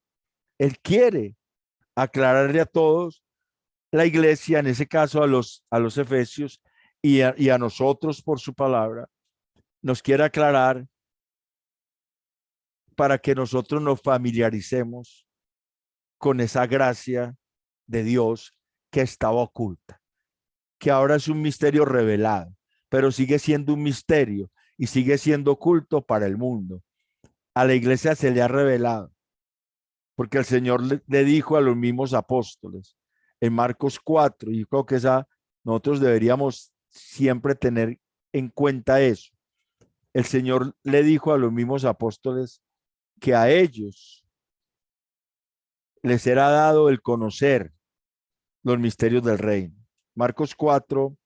Él quiere aclararle a todos, la iglesia, en ese caso a los efesios y a nosotros por su palabra, nos quiere aclarar para que nosotros nos familiaricemos con esa gracia de Dios que estaba oculta, que ahora es un misterio revelado, pero sigue siendo un misterio y sigue siendo oculto para el mundo. A la iglesia se le ha revelado, porque el Señor le dijo a los mismos apóstoles en Marcos 4, y yo creo que nosotros deberíamos siempre tener en cuenta eso. El Señor le dijo a los mismos apóstoles que a ellos les era dado el conocer los misterios del reino. Marcos 4,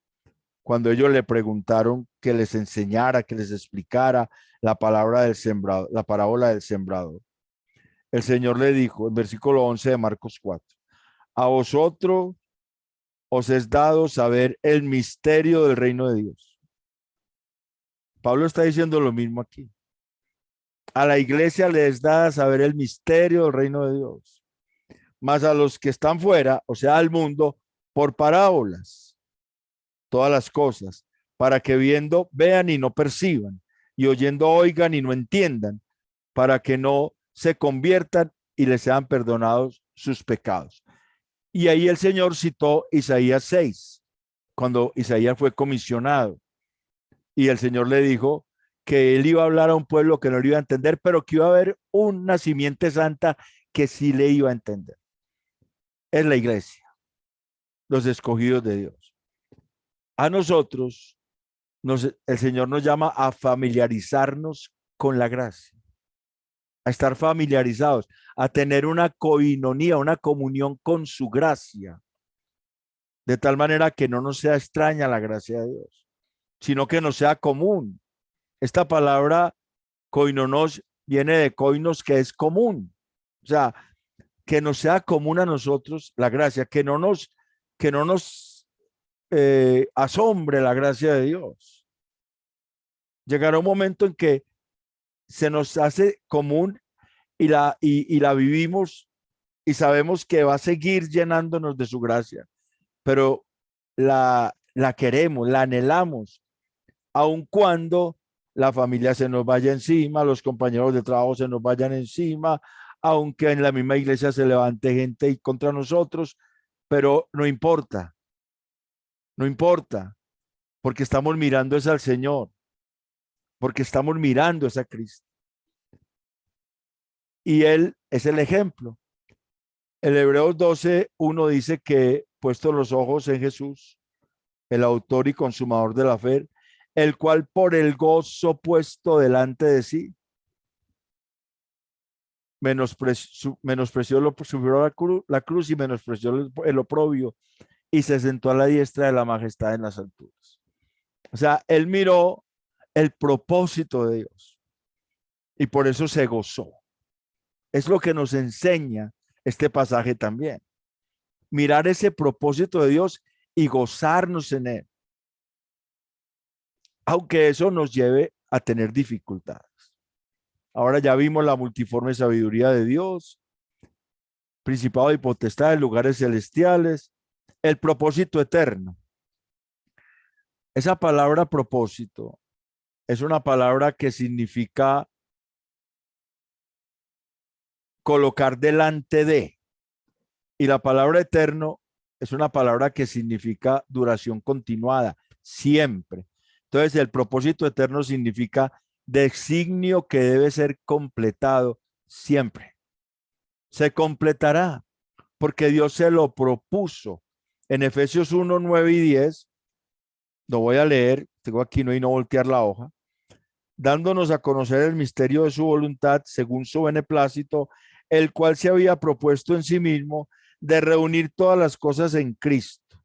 cuando ellos le preguntaron que les enseñara, que les explicara la palabra del sembrado, la parábola del sembrador. El Señor le dijo en versículo 11 de Marcos 4, a vosotros os es dado saber el misterio del reino de Dios. Pablo está diciendo lo mismo aquí. A la iglesia les da saber el misterio del reino de Dios, más a los que están fuera, o sea, al mundo, por parábolas, todas las cosas, para que viendo vean y no perciban, y oyendo oigan y no entiendan, para que no se conviertan y les sean perdonados sus pecados. Y ahí el Señor citó Isaías 6, cuando Isaías fue comisionado, y el Señor le dijo que él iba a hablar a un pueblo que no lo iba a entender, pero que iba a haber una simiente santa que sí le iba a entender. Es la iglesia, los escogidos de Dios. A nosotros, el Señor nos llama a familiarizarnos con la gracia, a estar familiarizados, a tener una coinonía, una comunión con su gracia, de tal manera que no nos sea extraña la gracia de Dios, sino que nos sea común. Esta palabra koinonos viene de koinos, que es común. O sea, que nos sea común a nosotros la gracia, que no nos asombre la gracia de Dios. Llegará un momento en que se nos hace común y la vivimos y sabemos que va a seguir llenándonos de su gracia, pero la queremos, la anhelamos, aun cuando la familia se nos vaya encima, los compañeros de trabajo se nos vayan encima, aunque en la misma iglesia se levante gente contra nosotros, pero no importa, porque estamos mirando es al Señor, porque estamos mirando es a Cristo. Y Él es el ejemplo. El Hebreos 12:1 dice que puesto los ojos en Jesús, el autor y consumador de la fe, el cual por el gozo puesto delante de sí, menospreció la cruz y menospreció el oprobio y se sentó a la diestra de la majestad en las alturas. O sea, él miró el propósito de Dios y por eso se gozó. Es lo que nos enseña este pasaje también. Mirar ese propósito de Dios y gozarnos en él, aunque eso nos lleve a tener dificultades. Ahora ya vimos la multiforme sabiduría de Dios, principado y potestad de lugares celestiales, el propósito eterno. Esa palabra propósito es una palabra que significa colocar delante de, y la palabra eterno es una palabra que significa duración continuada, siempre. Entonces, el propósito eterno significa designio que debe ser completado siempre. Se completará porque Dios se lo propuso. En Efesios 1, 9 y 10, lo voy a leer, tengo aquí no voltear la hoja, dándonos a conocer el misterio de su voluntad según su beneplácito, el cual se había propuesto en sí mismo de reunir todas las cosas en Cristo,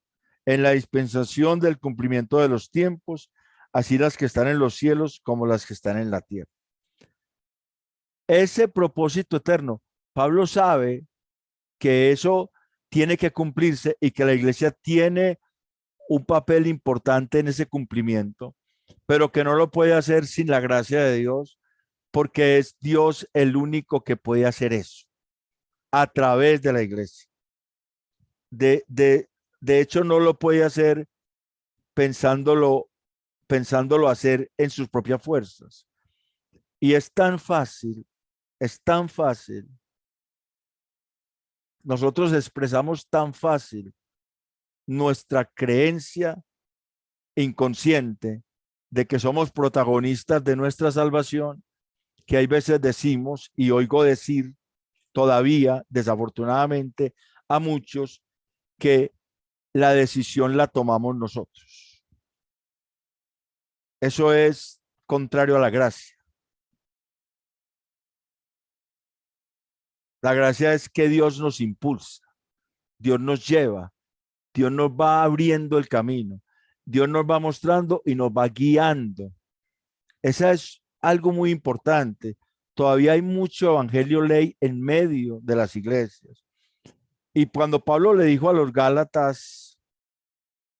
en la dispensación del cumplimiento de los tiempos, así las que están en los cielos como las que están en la tierra. Ese propósito eterno, Pablo sabe que eso tiene que cumplirse y que la iglesia tiene un papel importante en ese cumplimiento, pero que no lo puede hacer sin la gracia de Dios, porque es Dios el único que puede hacer eso a través de la iglesia. De hecho, no lo puede hacer pensándolo hacer en sus propias fuerzas. Y es tan fácil. Nosotros expresamos tan fácil nuestra creencia inconsciente de que somos protagonistas de nuestra salvación, que hay veces decimos, y oigo decir todavía, desafortunadamente, a muchos, que la decisión la tomamos nosotros. Eso es contrario a la gracia. La gracia es que Dios nos impulsa, Dios nos lleva, Dios nos va abriendo el camino, Dios nos va mostrando y nos va guiando. Esa es algo muy importante. Todavía hay mucho evangelio ley en medio de las iglesias. Y cuando Pablo le dijo a los Gálatas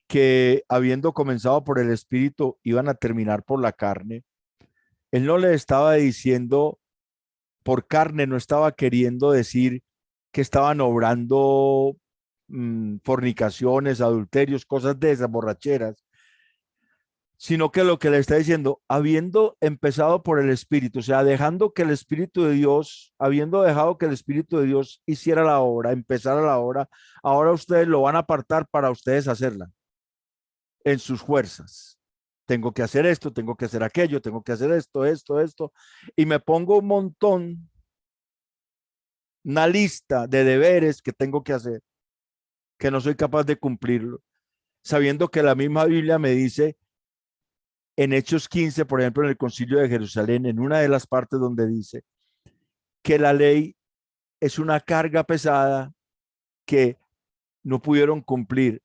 que habiendo comenzado por el Espíritu iban a terminar por la carne, él no le estaba diciendo por carne, no estaba queriendo decir que estaban obrando fornicaciones, adulterios, cosas de esas, borracheras, sino que lo que le está diciendo, habiendo empezado por el Espíritu, o sea, dejando que el Espíritu de Dios, habiendo dejado que el Espíritu de Dios hiciera la obra, empezara la obra, ahora ustedes lo van a apartar para ustedes hacerla en sus fuerzas. Tengo que hacer esto, tengo que hacer aquello, tengo que hacer esto, y me pongo un montón, una lista de deberes que tengo que hacer, que no soy capaz de cumplirlo, sabiendo que la misma Biblia me dice en Hechos 15, por ejemplo, en el Concilio de Jerusalén, en una de las partes donde dice que la ley es una carga pesada que no pudieron cumplir,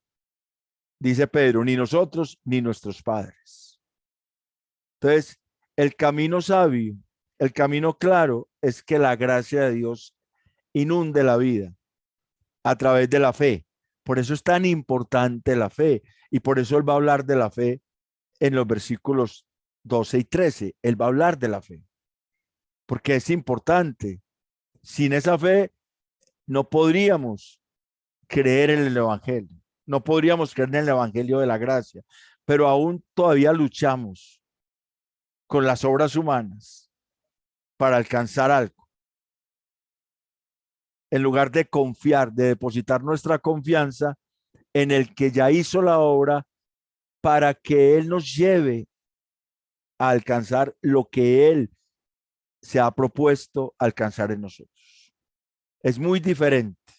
dice Pedro, ni nosotros ni nuestros padres. Entonces, el camino sabio, el camino claro es que la gracia de Dios inunde la vida a través de la fe. Por eso es tan importante la fe y por eso él va a hablar de la fe en los versículos 12 y 13. Él va a hablar de la fe porque es importante. Sin esa fe no podríamos creer en el evangelio, no podríamos creer en el evangelio de la gracia, pero aún todavía luchamos con las obras humanas para alcanzar algo. En lugar de confiar, de depositar nuestra confianza en el que ya hizo la obra para que Él nos lleve a alcanzar lo que Él se ha propuesto alcanzar en nosotros. Es muy diferente.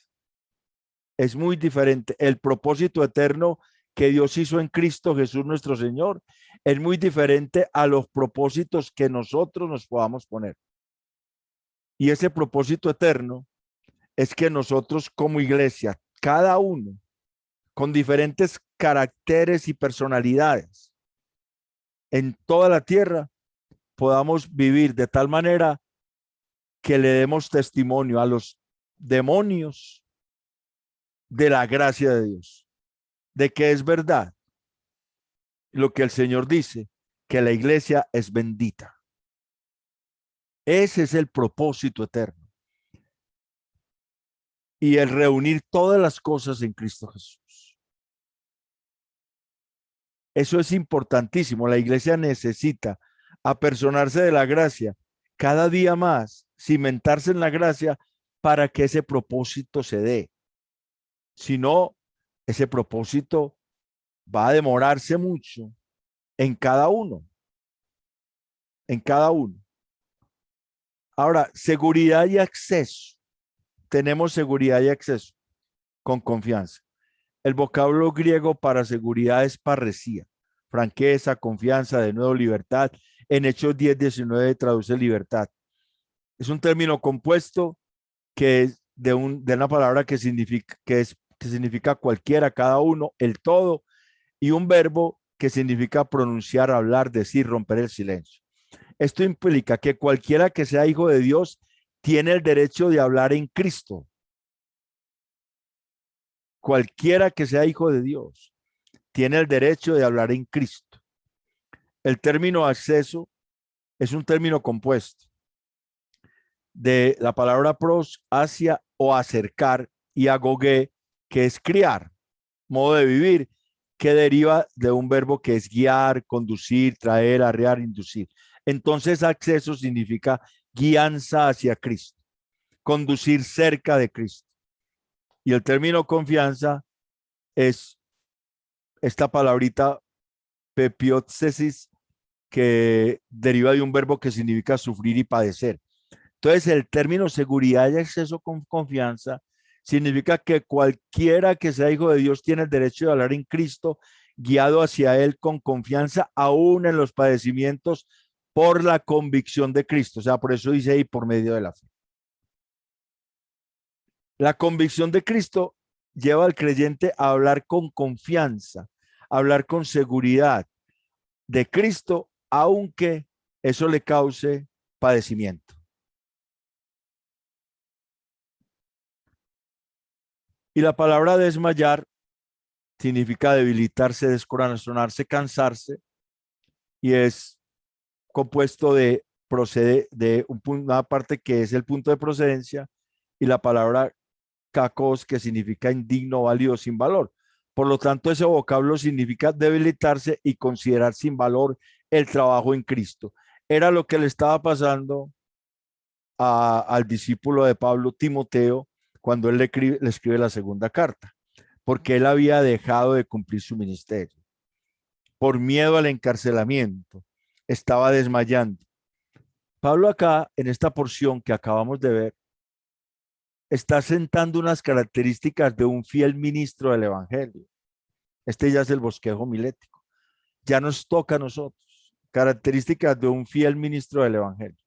Es muy diferente. El propósito eterno que Dios hizo en Cristo Jesús nuestro Señor es muy diferente a los propósitos que nosotros nos podamos poner. Y ese propósito eterno es que nosotros como iglesia, cada uno con diferentes caracteres y personalidades en toda la tierra, podamos vivir de tal manera que le demos testimonio a los demonios de la gracia de Dios, de que es verdad lo que el Señor dice, que la iglesia es bendita. Ese es el propósito eterno. Y el reunir todas las cosas en Cristo Jesús. Eso es importantísimo. La iglesia necesita apersonarse de la gracia cada día más, cimentarse en la gracia para que ese propósito se dé. Si no, ese propósito va a demorarse mucho en cada uno. En cada uno. Ahora, seguridad y acceso. Tenemos seguridad y acceso con confianza. El vocablo griego para seguridad es parresía, franqueza, confianza, de nuevo libertad. En Hechos 10:19 traduce libertad. Es un término compuesto que es de una palabra que significa cualquiera, cada uno, el todo, y un verbo que significa pronunciar, hablar, decir, romper el silencio. Esto implica que cualquiera que sea hijo de Dios tiene el derecho de hablar en Cristo. Cualquiera que sea hijo de Dios tiene el derecho de hablar en Cristo. El término acceso es un término compuesto de la palabra pros, hacia o acercar, y agogué, que es criar, modo de vivir, que deriva de un verbo que es guiar, conducir, traer, arrear, inducir. Entonces, acceso significa guianza hacia Cristo, conducir cerca de Cristo. Y el término confianza es esta palabrita pepiotsesis, que deriva de un verbo que significa sufrir y padecer. Entonces, el término seguridad y acceso con confianza significa que cualquiera que sea hijo de Dios tiene el derecho de hablar en Cristo, guiado hacia Él con confianza, aún en los padecimientos, por la convicción de Cristo. O sea, por eso dice ahí, por medio de la fe. La convicción de Cristo lleva al creyente a hablar con confianza, a hablar con seguridad de Cristo, aunque eso le cause padecimiento. Y la palabra desmayar significa debilitarse, descorazonarse, cansarse, y es compuesto de una parte que es el punto de procedencia, y la palabra kakos, que significa indigno, válido, sin valor. Por lo tanto, ese vocablo significa debilitarse y considerar sin valor el trabajo en Cristo. Era lo que le estaba pasando al discípulo de Pablo, Timoteo, cuando él le escribe la segunda carta, porque él había dejado de cumplir su ministerio. Por miedo al encarcelamiento, estaba desmayando. Pablo acá, en esta porción que acabamos de ver, está sentando unas características de un fiel ministro del evangelio. Este ya es el bosquejo milético. Ya nos toca a nosotros. Características de un fiel ministro del evangelio.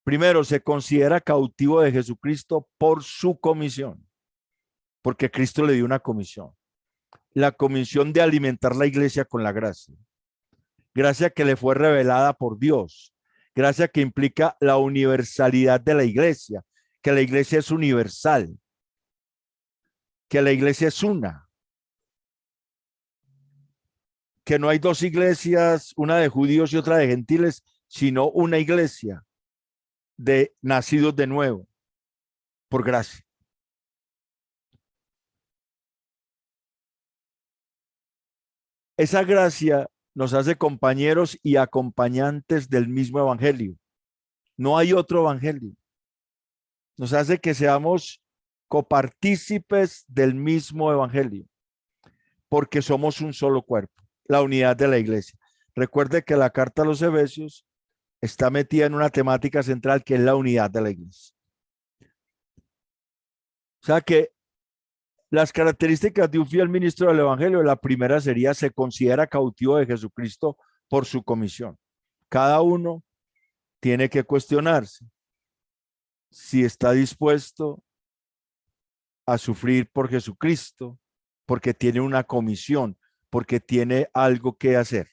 Primero, se considera cautivo de Jesucristo por su comisión, porque Cristo le dio una comisión. La comisión de alimentar la iglesia con la gracia. Gracia que le fue revelada por Dios. Gracia que implica la universalidad de la iglesia, que la iglesia es universal, que la iglesia es una, que no hay dos iglesias, una de judíos y otra de gentiles, sino una iglesia de nacidos de nuevo, por gracia. Esa gracia nos hace compañeros y acompañantes del mismo evangelio. No hay otro evangelio. Nos hace que seamos copartícipes del mismo evangelio, porque somos un solo cuerpo, la unidad de la iglesia. Recuerde que la carta a los Efesios está metida en una temática central que es la unidad de la iglesia. O sea que las características de un fiel ministro del evangelio, la primera sería: se considera cautivo de Jesucristo por su comisión. Cada uno tiene que cuestionarse si está dispuesto a sufrir por Jesucristo, porque tiene una comisión, porque tiene algo que hacer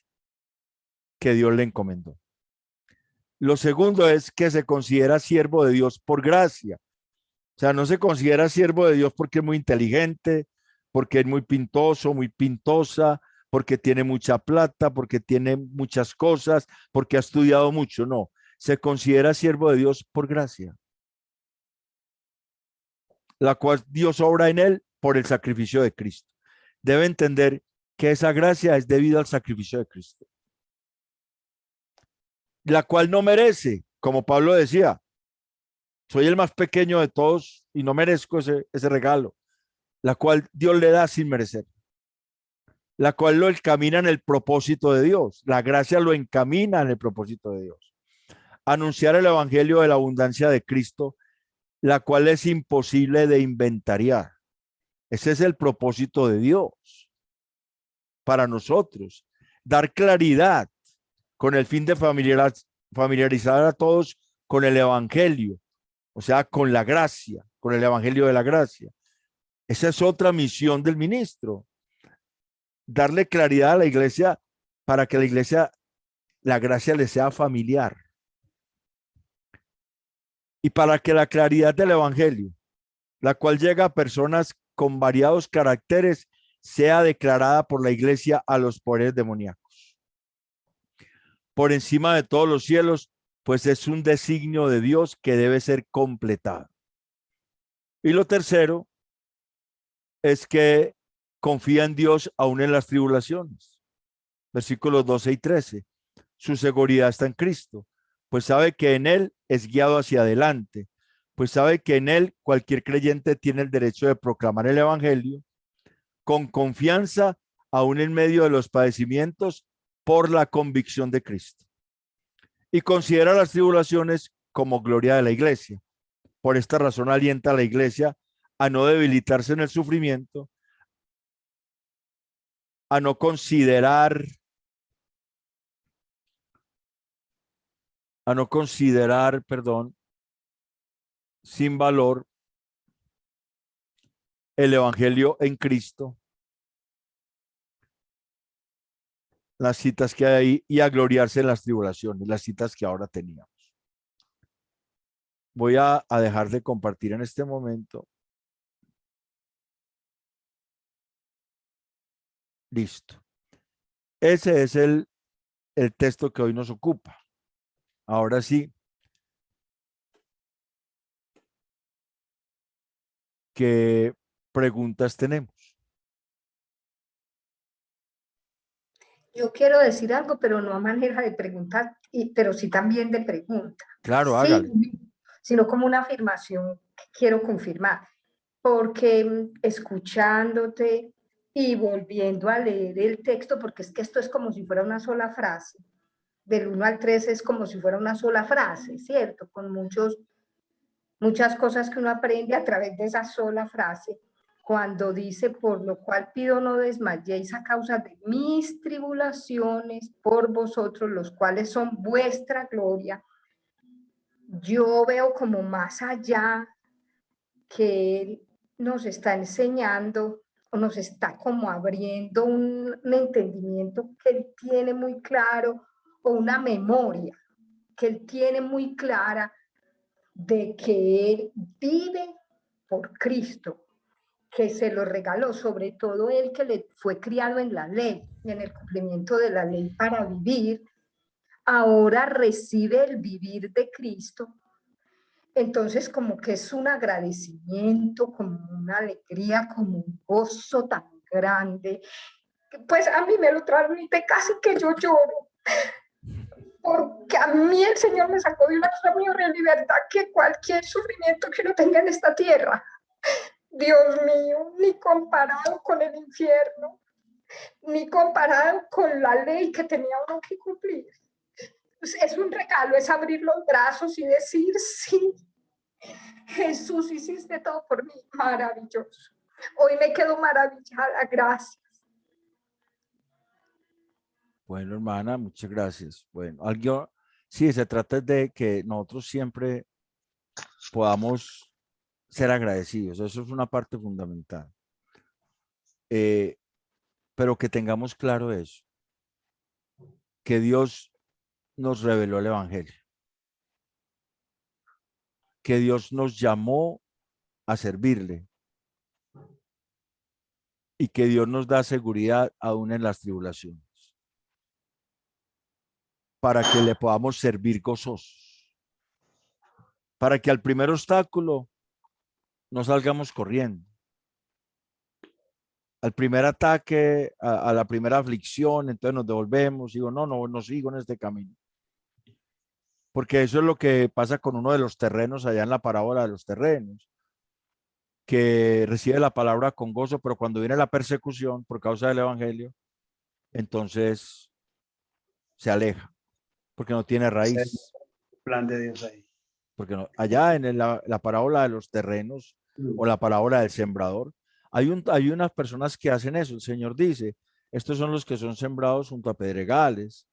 que Dios le encomendó. Lo segundo es que se considera siervo de Dios por gracia. O sea, no se considera siervo de Dios porque es muy inteligente, porque es muy pintoso, muy pintosa, porque tiene mucha plata, porque tiene muchas cosas, porque ha estudiado mucho. No, se considera siervo de Dios por gracia, la cual Dios obra en él por el sacrificio de Cristo. Debe entender que esa gracia es debido al sacrificio de Cristo, la cual no merece, como Pablo decía: soy el más pequeño de todos y no merezco ese regalo, la cual Dios le da sin merecer, la cual lo encamina en el propósito de Dios. La gracia lo encamina en el propósito de Dios. Anunciar el evangelio de la abundancia de Cristo, la cual es imposible de inventariar. Ese es el propósito de Dios para nosotros. Dar claridad con el fin de familiarizar a todos con el evangelio, o sea, con la gracia, con el evangelio de la gracia. Esa es otra misión del ministro. darle claridad a la iglesia para que la iglesia, la gracia le sea familiar. Y para que la claridad del evangelio, la cual llega a personas con variados caracteres, sea declarada por la iglesia a los poderes demoníacos. Por encima de todos los cielos, pues es un designio de Dios que debe ser completado. Y lo tercero es que confía en Dios aún en las tribulaciones. Versículos 12 y 13. Su seguridad está en Cristo, pues sabe que en Él es guiado hacia adelante, pues sabe que en Él cualquier creyente tiene el derecho de proclamar el evangelio con confianza, aún en medio de los padecimientos, por la convicción de Cristo. Y considera las tribulaciones como gloria de la iglesia. Por esta razón alienta a la iglesia a no debilitarse en el sufrimiento, a no considerar sin valor el evangelio en Cristo, las citas que hay ahí, y a gloriarse en las tribulaciones, las citas que ahora teníamos. Voy a dejar de compartir en este momento. Listo. Ese es el texto que hoy nos ocupa. Ahora sí. ¿Qué preguntas tenemos? Yo quiero decir algo, pero no a manera de preguntar, pero sí también de pregunta. Claro, Sí, hágale. sino como una afirmación que quiero confirmar, porque escuchándote y volviendo a leer el texto, porque es que esto es como si fuera una sola frase, del 1 al 3 es como si fuera una sola frase, ¿cierto? Con muchas cosas que uno aprende a través de esa sola frase. Cuando dice, por lo cual pido no desmayéis a causa de mis tribulaciones por vosotros, los cuales son vuestra gloria, yo veo como más allá que Él nos está enseñando o nos está como abriendo un entendimiento que Él tiene muy claro, o una memoria que Él tiene muy clara de que Él vive por Cristo, que se lo regaló, sobre todo Él que le fue criado en la ley, en el cumplimiento de la ley para vivir, ahora recibe el vivir de Cristo. Entonces como que es un agradecimiento, como una alegría, como un gozo tan grande, que pues a mí me lo transmite casi que yo lloro, porque a mí el Señor me sacó de una mayor libertad que cualquier sufrimiento que uno tenga en esta tierra. Dios mío, ni comparado con el infierno, ni comparado con la ley que tenía uno que cumplir. Es un regalo, es abrir los brazos y decir, sí, Jesús, hiciste todo por mí, maravilloso. Hoy me quedo maravillada, gracias. Bueno, hermana, muchas gracias. Bueno, algo, sí, se trata de que nosotros siempre podamos ser agradecidos. Eso es una parte fundamental. Pero que tengamos claro eso, que Dios nos reveló el evangelio, que Dios nos llamó a servirle y que Dios nos da seguridad aún en las tribulaciones, para que le podamos servir gozosos, para que al primer obstáculo no salgamos corriendo, al primer ataque, a la primera aflicción, entonces nos devolvemos, digo, no sigo en este camino. Porque eso es lo que pasa con uno de los terrenos allá en la parábola de los terrenos, que recibe la palabra con gozo, pero cuando viene la persecución por causa del evangelio, entonces se aleja, porque no tiene raíz. Plan de Dios ahí. Porque no, allá en la parábola de los terrenos o la parábola del sembrador, hay unas personas que hacen eso. El Señor dice, estos son los que son sembrados junto a pedregales,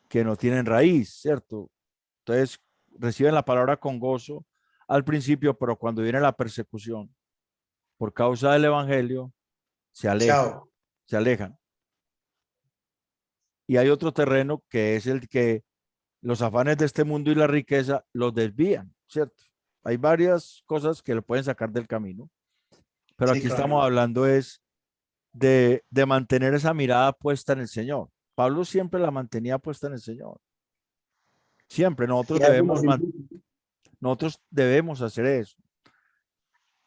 que no tienen raíz, ¿cierto? Entonces reciben la palabra con gozo al principio, pero cuando viene la persecución por causa del evangelio, se alejan. Chao. se alejan. Y hay otro terreno que es el que los afanes de este mundo y la riqueza los desvían, ¿cierto? Hay varias cosas que lo pueden sacar del camino, pero Sí, aquí claro. estamos hablando es de mantener esa mirada puesta en el Señor. Pablo siempre la mantenía puesta en el Señor. Siempre nosotros debemos hacer eso.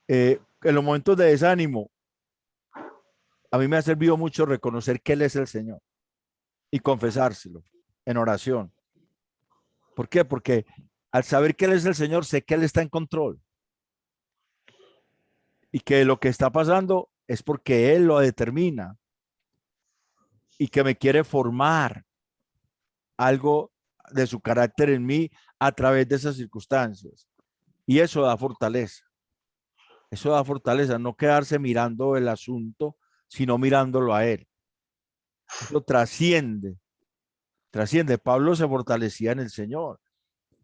En los momentos de desánimo, a mí me ha servido mucho reconocer que Él es el Señor y confesárselo en oración. ¿Por qué? Porque al saber que Él es el Señor, sé que Él está en control y que lo que está pasando es porque Él lo determina y que me quiere formar algo de su carácter en mí a través de esas circunstancias. Y eso da fortaleza. Eso da fortaleza, no quedarse mirando el asunto, sino mirándolo a Él. Eso trasciende. Pablo se fortalecía en el Señor.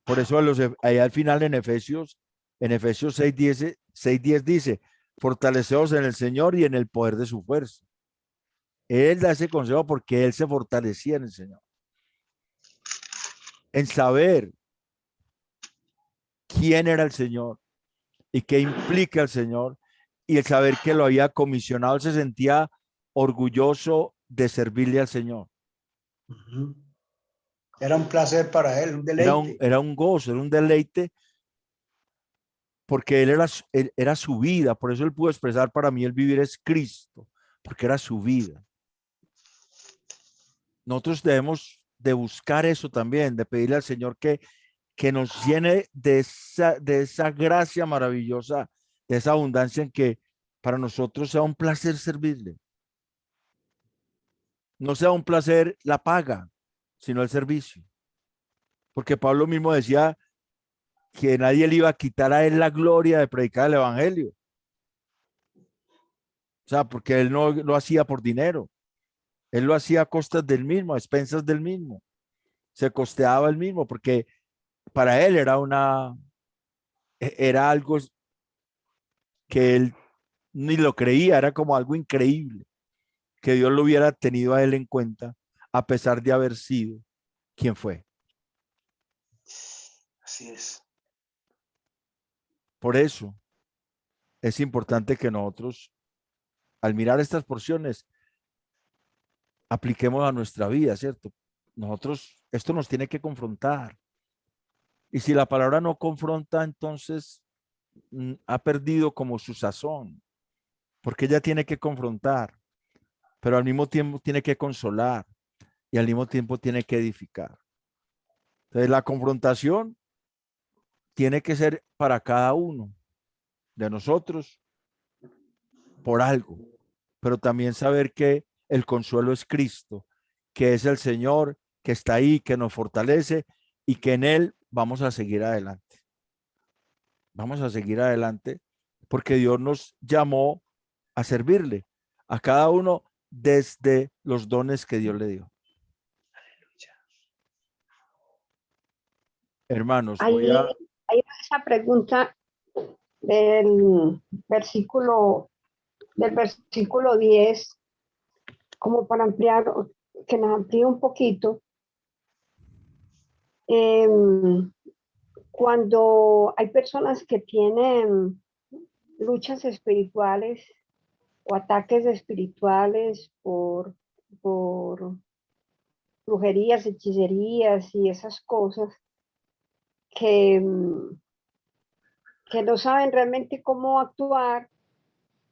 Por eso ahí al final en Efesios 6:10 dice, fortaleceos en el Señor y en el poder de su fuerza. Él da ese consejo porque él se fortalecía en el Señor. En saber quién era el Señor y qué implica el Señor y el saber que lo había comisionado, él se sentía orgulloso de servirle al Señor. Ujú. Era un placer para él, un deleite. Era un gozo, era un deleite, porque él era su vida. Por eso él pudo expresar, para mí el vivir es Cristo, porque era su vida. Nosotros debemos de buscar eso también, de pedirle al Señor que nos llene de esa gracia maravillosa, de esa abundancia, en que para nosotros sea un placer servirle. No sea un placer la paga, sino el servicio. Porque Pablo mismo decía que nadie le iba a quitar a él la gloria de predicar el evangelio. O sea, porque él no lo hacía por dinero. Él lo hacía a costas del mismo, a expensas del mismo. Se costeaba el mismo, porque para él era algo que él ni lo creía, era como algo increíble que Dios lo hubiera tenido a él en cuenta, a pesar de haber sido quien fue. Así es. Por eso es importante que nosotros, al mirar estas porciones, apliquemos a nuestra vida, ¿cierto? Esto nos tiene que confrontar. Y si la palabra no confronta, entonces ha perdido como su sazón, porque ella tiene que confrontar, pero al mismo tiempo tiene que consolar y al mismo tiempo tiene que edificar. Entonces la confrontación tiene que ser para cada uno de nosotros por algo, pero también saber que el consuelo es Cristo, que es el Señor, que está ahí, que nos fortalece y que en Él vamos a seguir adelante. Vamos a seguir adelante porque Dios nos llamó a servirle a cada uno desde los dones que Dios le dio. Hermanos, Hay esa pregunta del versículo 10, como para ampliar, que nos amplíe un poquito. Cuando hay personas que tienen luchas espirituales o ataques espirituales por brujerías, hechicerías y esas cosas, que no saben realmente cómo actuar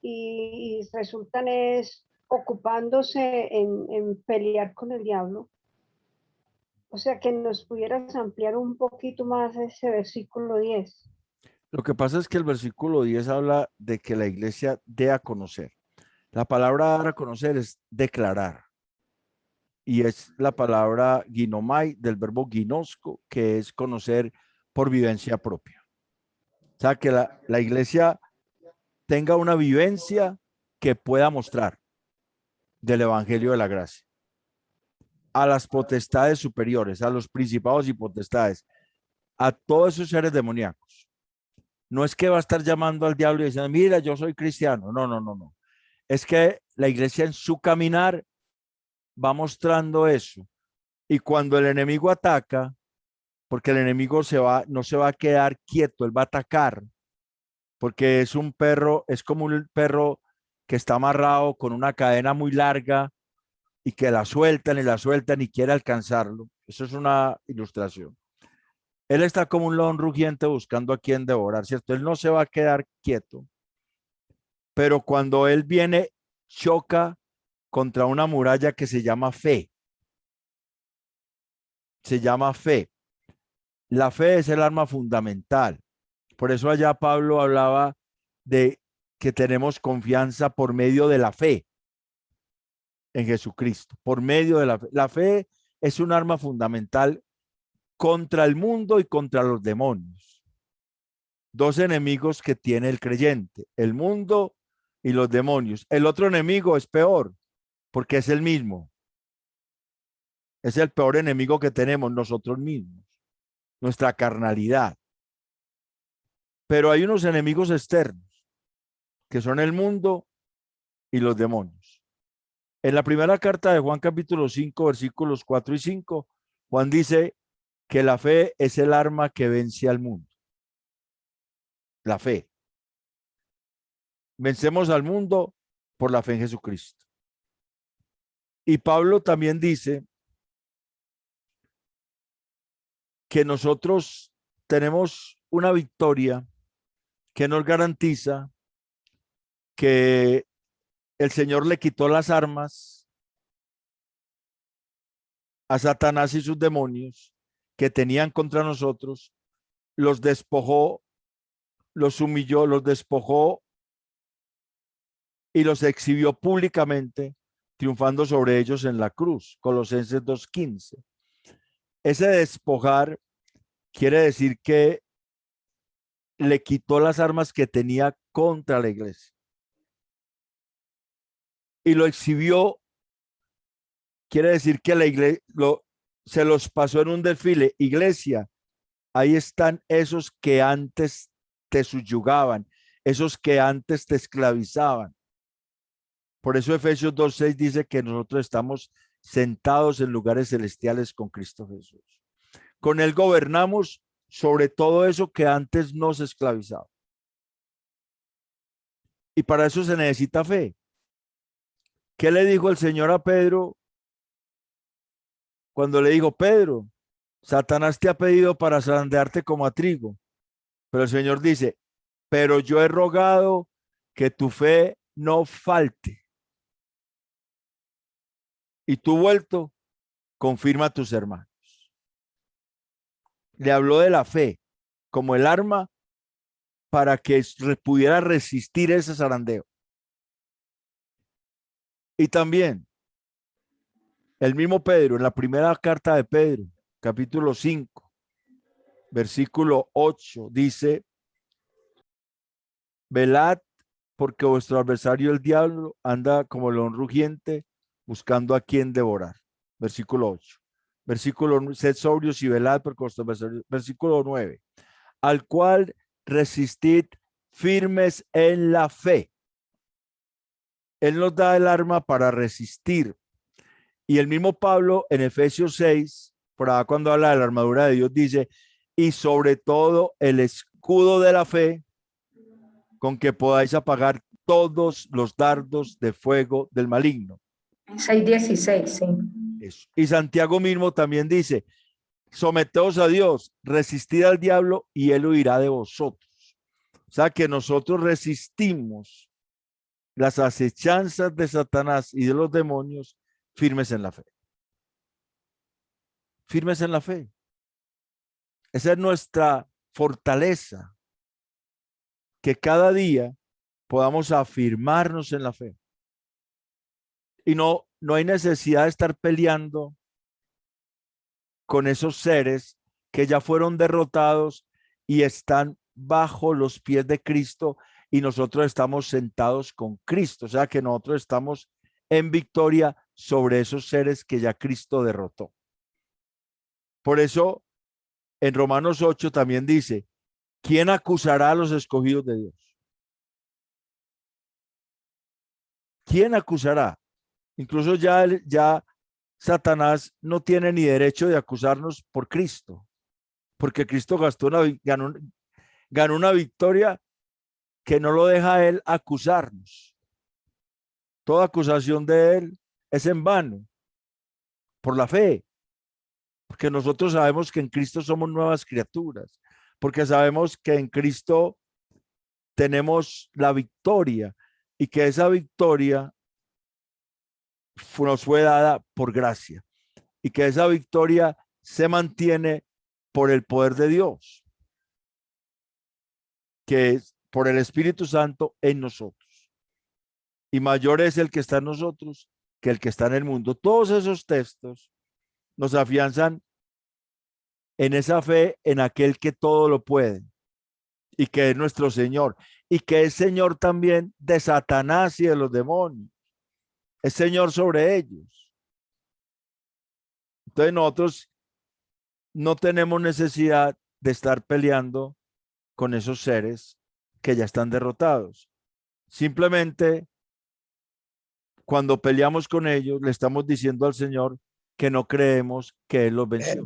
y resultan es ocupándose en pelear con el diablo. O sea, que nos pudieras ampliar un poquito más ese versículo 10. Lo que pasa es que el versículo 10 habla de que la iglesia dé a conocer. La palabra dar a conocer es declarar. Y es la palabra ginomai del verbo ginosco, que es conocer por vivencia propia. O sea, que la iglesia tenga una vivencia que pueda mostrar del evangelio de la gracia a las potestades superiores, a los principados y potestades, a todos esos seres demoníacos. No es que va a estar llamando al diablo y diciendo, mira, yo soy cristiano. No, no, no, no. Es que la iglesia en su caminar va mostrando eso. Y cuando el enemigo ataca, porque el enemigo no se va a quedar quieto, él va a atacar, porque es un perro, es como un perro que está amarrado con una cadena muy larga y que la sueltan y quiere alcanzarlo. Eso es una ilustración. Él está como un león rugiente buscando a quien devorar, ¿cierto? Él no se va a quedar quieto, pero cuando él viene, choca contra una muralla que se llama fe. Se llama fe. La fe es el arma fundamental. Por eso allá Pablo hablaba de que tenemos confianza por medio de la fe en Jesucristo, por medio de la fe. La fe es un arma fundamental contra el mundo y contra los demonios. Dos enemigos que tiene el creyente, el mundo y los demonios. El otro enemigo es peor, porque es el mismo. Es el peor enemigo que tenemos nosotros mismos, nuestra carnalidad. Pero hay unos enemigos externos, que son el mundo y los demonios. En la primera carta de Juan capítulo 5, versículos 4 y 5, Juan dice que la fe es el arma que vence al mundo. La fe. Vencemos al mundo por la fe en Jesucristo. Y Pablo también dice que nosotros tenemos una victoria que nos garantiza que el Señor le quitó las armas a Satanás y sus demonios que tenían contra nosotros, los despojó, los humilló, los despojó y los exhibió públicamente, triunfando sobre ellos en la cruz. Colosenses 2:15. Ese despojar quiere decir que le quitó las armas que tenía contra la iglesia y lo exhibió. Quiere decir que la iglesia se los pasó en un desfile. Iglesia, ahí están esos que antes te subyugaban, esos que antes te esclavizaban. Por eso Efesios 2:6 dice que nosotros estamos sentados en lugares celestiales con Cristo Jesús. Con él gobernamos sobre todo eso que antes nos esclavizaba. Y para eso se necesita fe. ¿Qué le dijo el Señor a Pedro cuando le dijo: Pedro, Satanás te ha pedido para zarandearte como a trigo? Pero el Señor dice: pero yo he rogado que tu fe no falte. Y tú vuelto, confirma a tus hermanos. Le habló de la fe como el arma para que pudiera resistir ese zarandeo. Y también el mismo Pedro, en la primera carta de Pedro, capítulo 5, versículo 8, dice: velad, porque vuestro adversario el diablo anda como león rugiente buscando a quien devorar. Versículo 8. Versículo: sed sobrios y velad, porque vuestro adversario. Versículo 9. Al cual resistid firmes en la fe. Él nos da el arma para resistir. Y el mismo Pablo en Efesios 6, por acá cuando habla de la armadura de Dios, dice: y sobre todo el escudo de la fe, con que podáis apagar todos los dardos de fuego del maligno. 6:16, sí. Eso. Y Santiago mismo también dice: someteos a Dios, resistid al diablo y él huirá de vosotros. O sea que nosotros resistimos las acechanzas de Satanás y de los demonios firmes en la fe. Firmes en la fe. Esa es nuestra fortaleza, que cada día podamos afirmarnos en la fe. Y no hay necesidad de estar peleando con esos seres que ya fueron derrotados y están bajo los pies de Cristo, y nosotros estamos sentados con Cristo. O sea que nosotros estamos en victoria sobre esos seres que ya Cristo derrotó. Por eso en Romanos 8 también dice: ¿quién acusará a los escogidos de Dios? ¿quién acusará? Incluso ya Satanás no tiene ni derecho de acusarnos por Cristo, porque Cristo ganó una victoria que no lo deja a él acusarnos. Toda acusación de él es en vano, por la fe, porque nosotros sabemos que en Cristo somos nuevas criaturas, porque sabemos que en Cristo tenemos la victoria y que esa victoria nos fue dada por gracia y que esa victoria se mantiene por el poder de Dios, que es por el Espíritu Santo en nosotros. Y mayor es el que está en nosotros que el que está en el mundo. Todos esos textos nos afianzan en esa fe en aquel que todo lo puede y que es nuestro Señor y que es Señor también de Satanás y de los demonios. Es Señor sobre ellos. Entonces nosotros no tenemos necesidad de estar peleando con esos seres que ya están derrotados. Simplemente cuando peleamos con ellos le estamos diciendo al Señor que no creemos que Él los venció.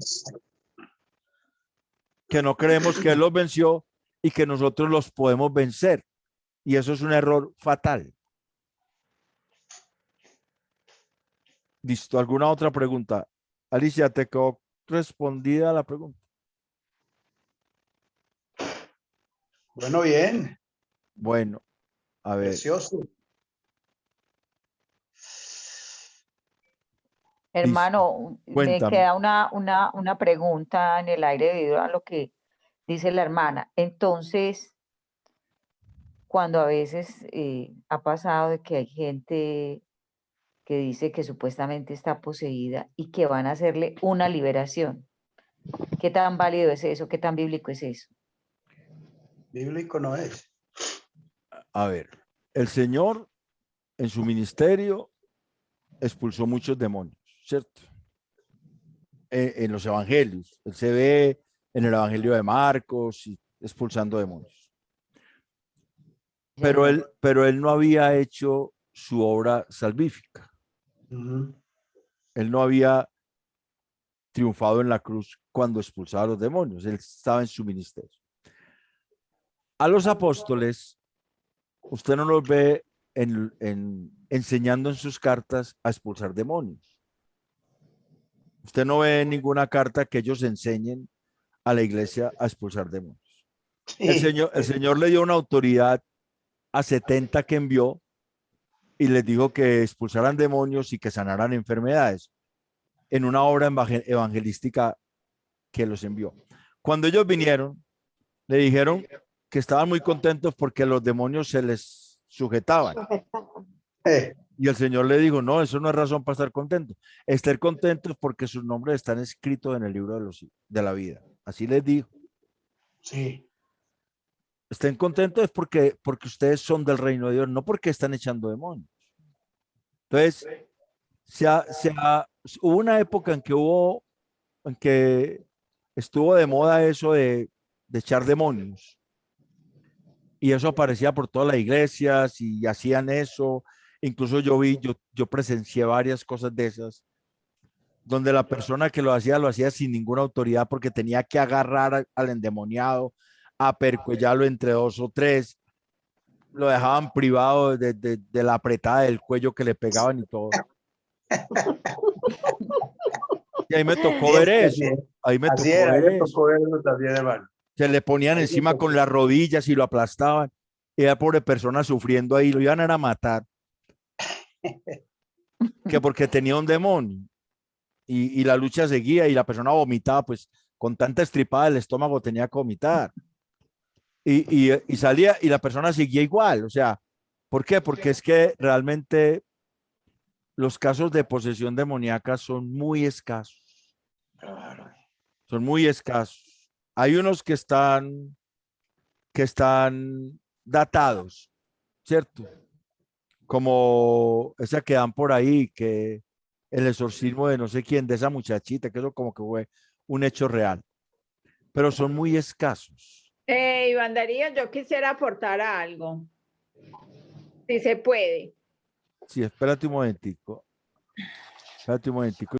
Que no creemos que Él los venció y que nosotros los podemos vencer. Y eso es un error fatal. Listo, ¿alguna otra pregunta? Alicia, ¿te quedó respondida la pregunta? Bueno, bien. Bueno, a ver. Precioso. Hermano, me Cuéntame. queda una pregunta en el aire debido a lo que dice la hermana. Entonces, cuando a veces ha pasado de que hay gente que dice que supuestamente está poseída y que van a hacerle una liberación, ¿qué tan válido es eso? ¿Qué tan bíblico es eso? Bíblico no es. A ver, el Señor en su ministerio expulsó muchos demonios, ¿cierto? En los evangelios. Él se ve en el evangelio de Marcos y expulsando demonios. Pero él no había hecho su obra salvífica. Él no había triunfado en la cruz cuando expulsaba a los demonios. Él estaba en su ministerio. A los apóstoles, usted no los ve enseñando en sus cartas a expulsar demonios. Usted no ve en ninguna carta que ellos enseñen a la iglesia a expulsar demonios. El Señor le dio una autoridad a 70 que envió y les dijo que expulsaran demonios y que sanaran enfermedades en una obra evangelística que los envió. Cuando ellos vinieron, le dijeron que estaban muy contentos porque los demonios se les sujetaban. Y el Señor le dijo, no, eso no es razón para estar contentos. Estén contentos porque sus nombres están escritos en el libro de la vida. Así les dijo. Sí. Estén contentos porque ustedes son del reino de Dios, no porque están echando demonios. Entonces, hubo una época en que estuvo de moda eso de echar demonios. Y eso aparecía por todas las iglesias y hacían eso. Incluso yo presencié varias cosas de esas, donde la persona que lo hacía sin ninguna autoridad porque tenía que agarrar al endemoniado, apercuellarlo entre 2 o 3, lo dejaban privado de la apretada del cuello que le pegaban y todo. Y ahí me tocó ver eso. Ahí me tocó ver eso. verlo también, hermano. Se le ponían encima con las rodillas y lo aplastaban. Y la pobre persona sufriendo ahí, lo iban a matar. Que porque tenía un demonio. Y la lucha seguía y la persona vomitaba, pues con tanta estripada del estómago tenía que vomitar. Y salía y la persona seguía igual. O sea, ¿por qué? Porque es que realmente los casos de posesión demoníaca son muy escasos. Claro. Son muy escasos. Hay unos que están datados, ¿cierto? Como esa que dan por ahí, que el exorcismo de no sé quién, de esa muchachita, que eso como que fue un hecho real. Pero son muy escasos. Iván Darío, yo quisiera aportar algo, si se puede. Sí, espérate un momentico. Espérate un momentico.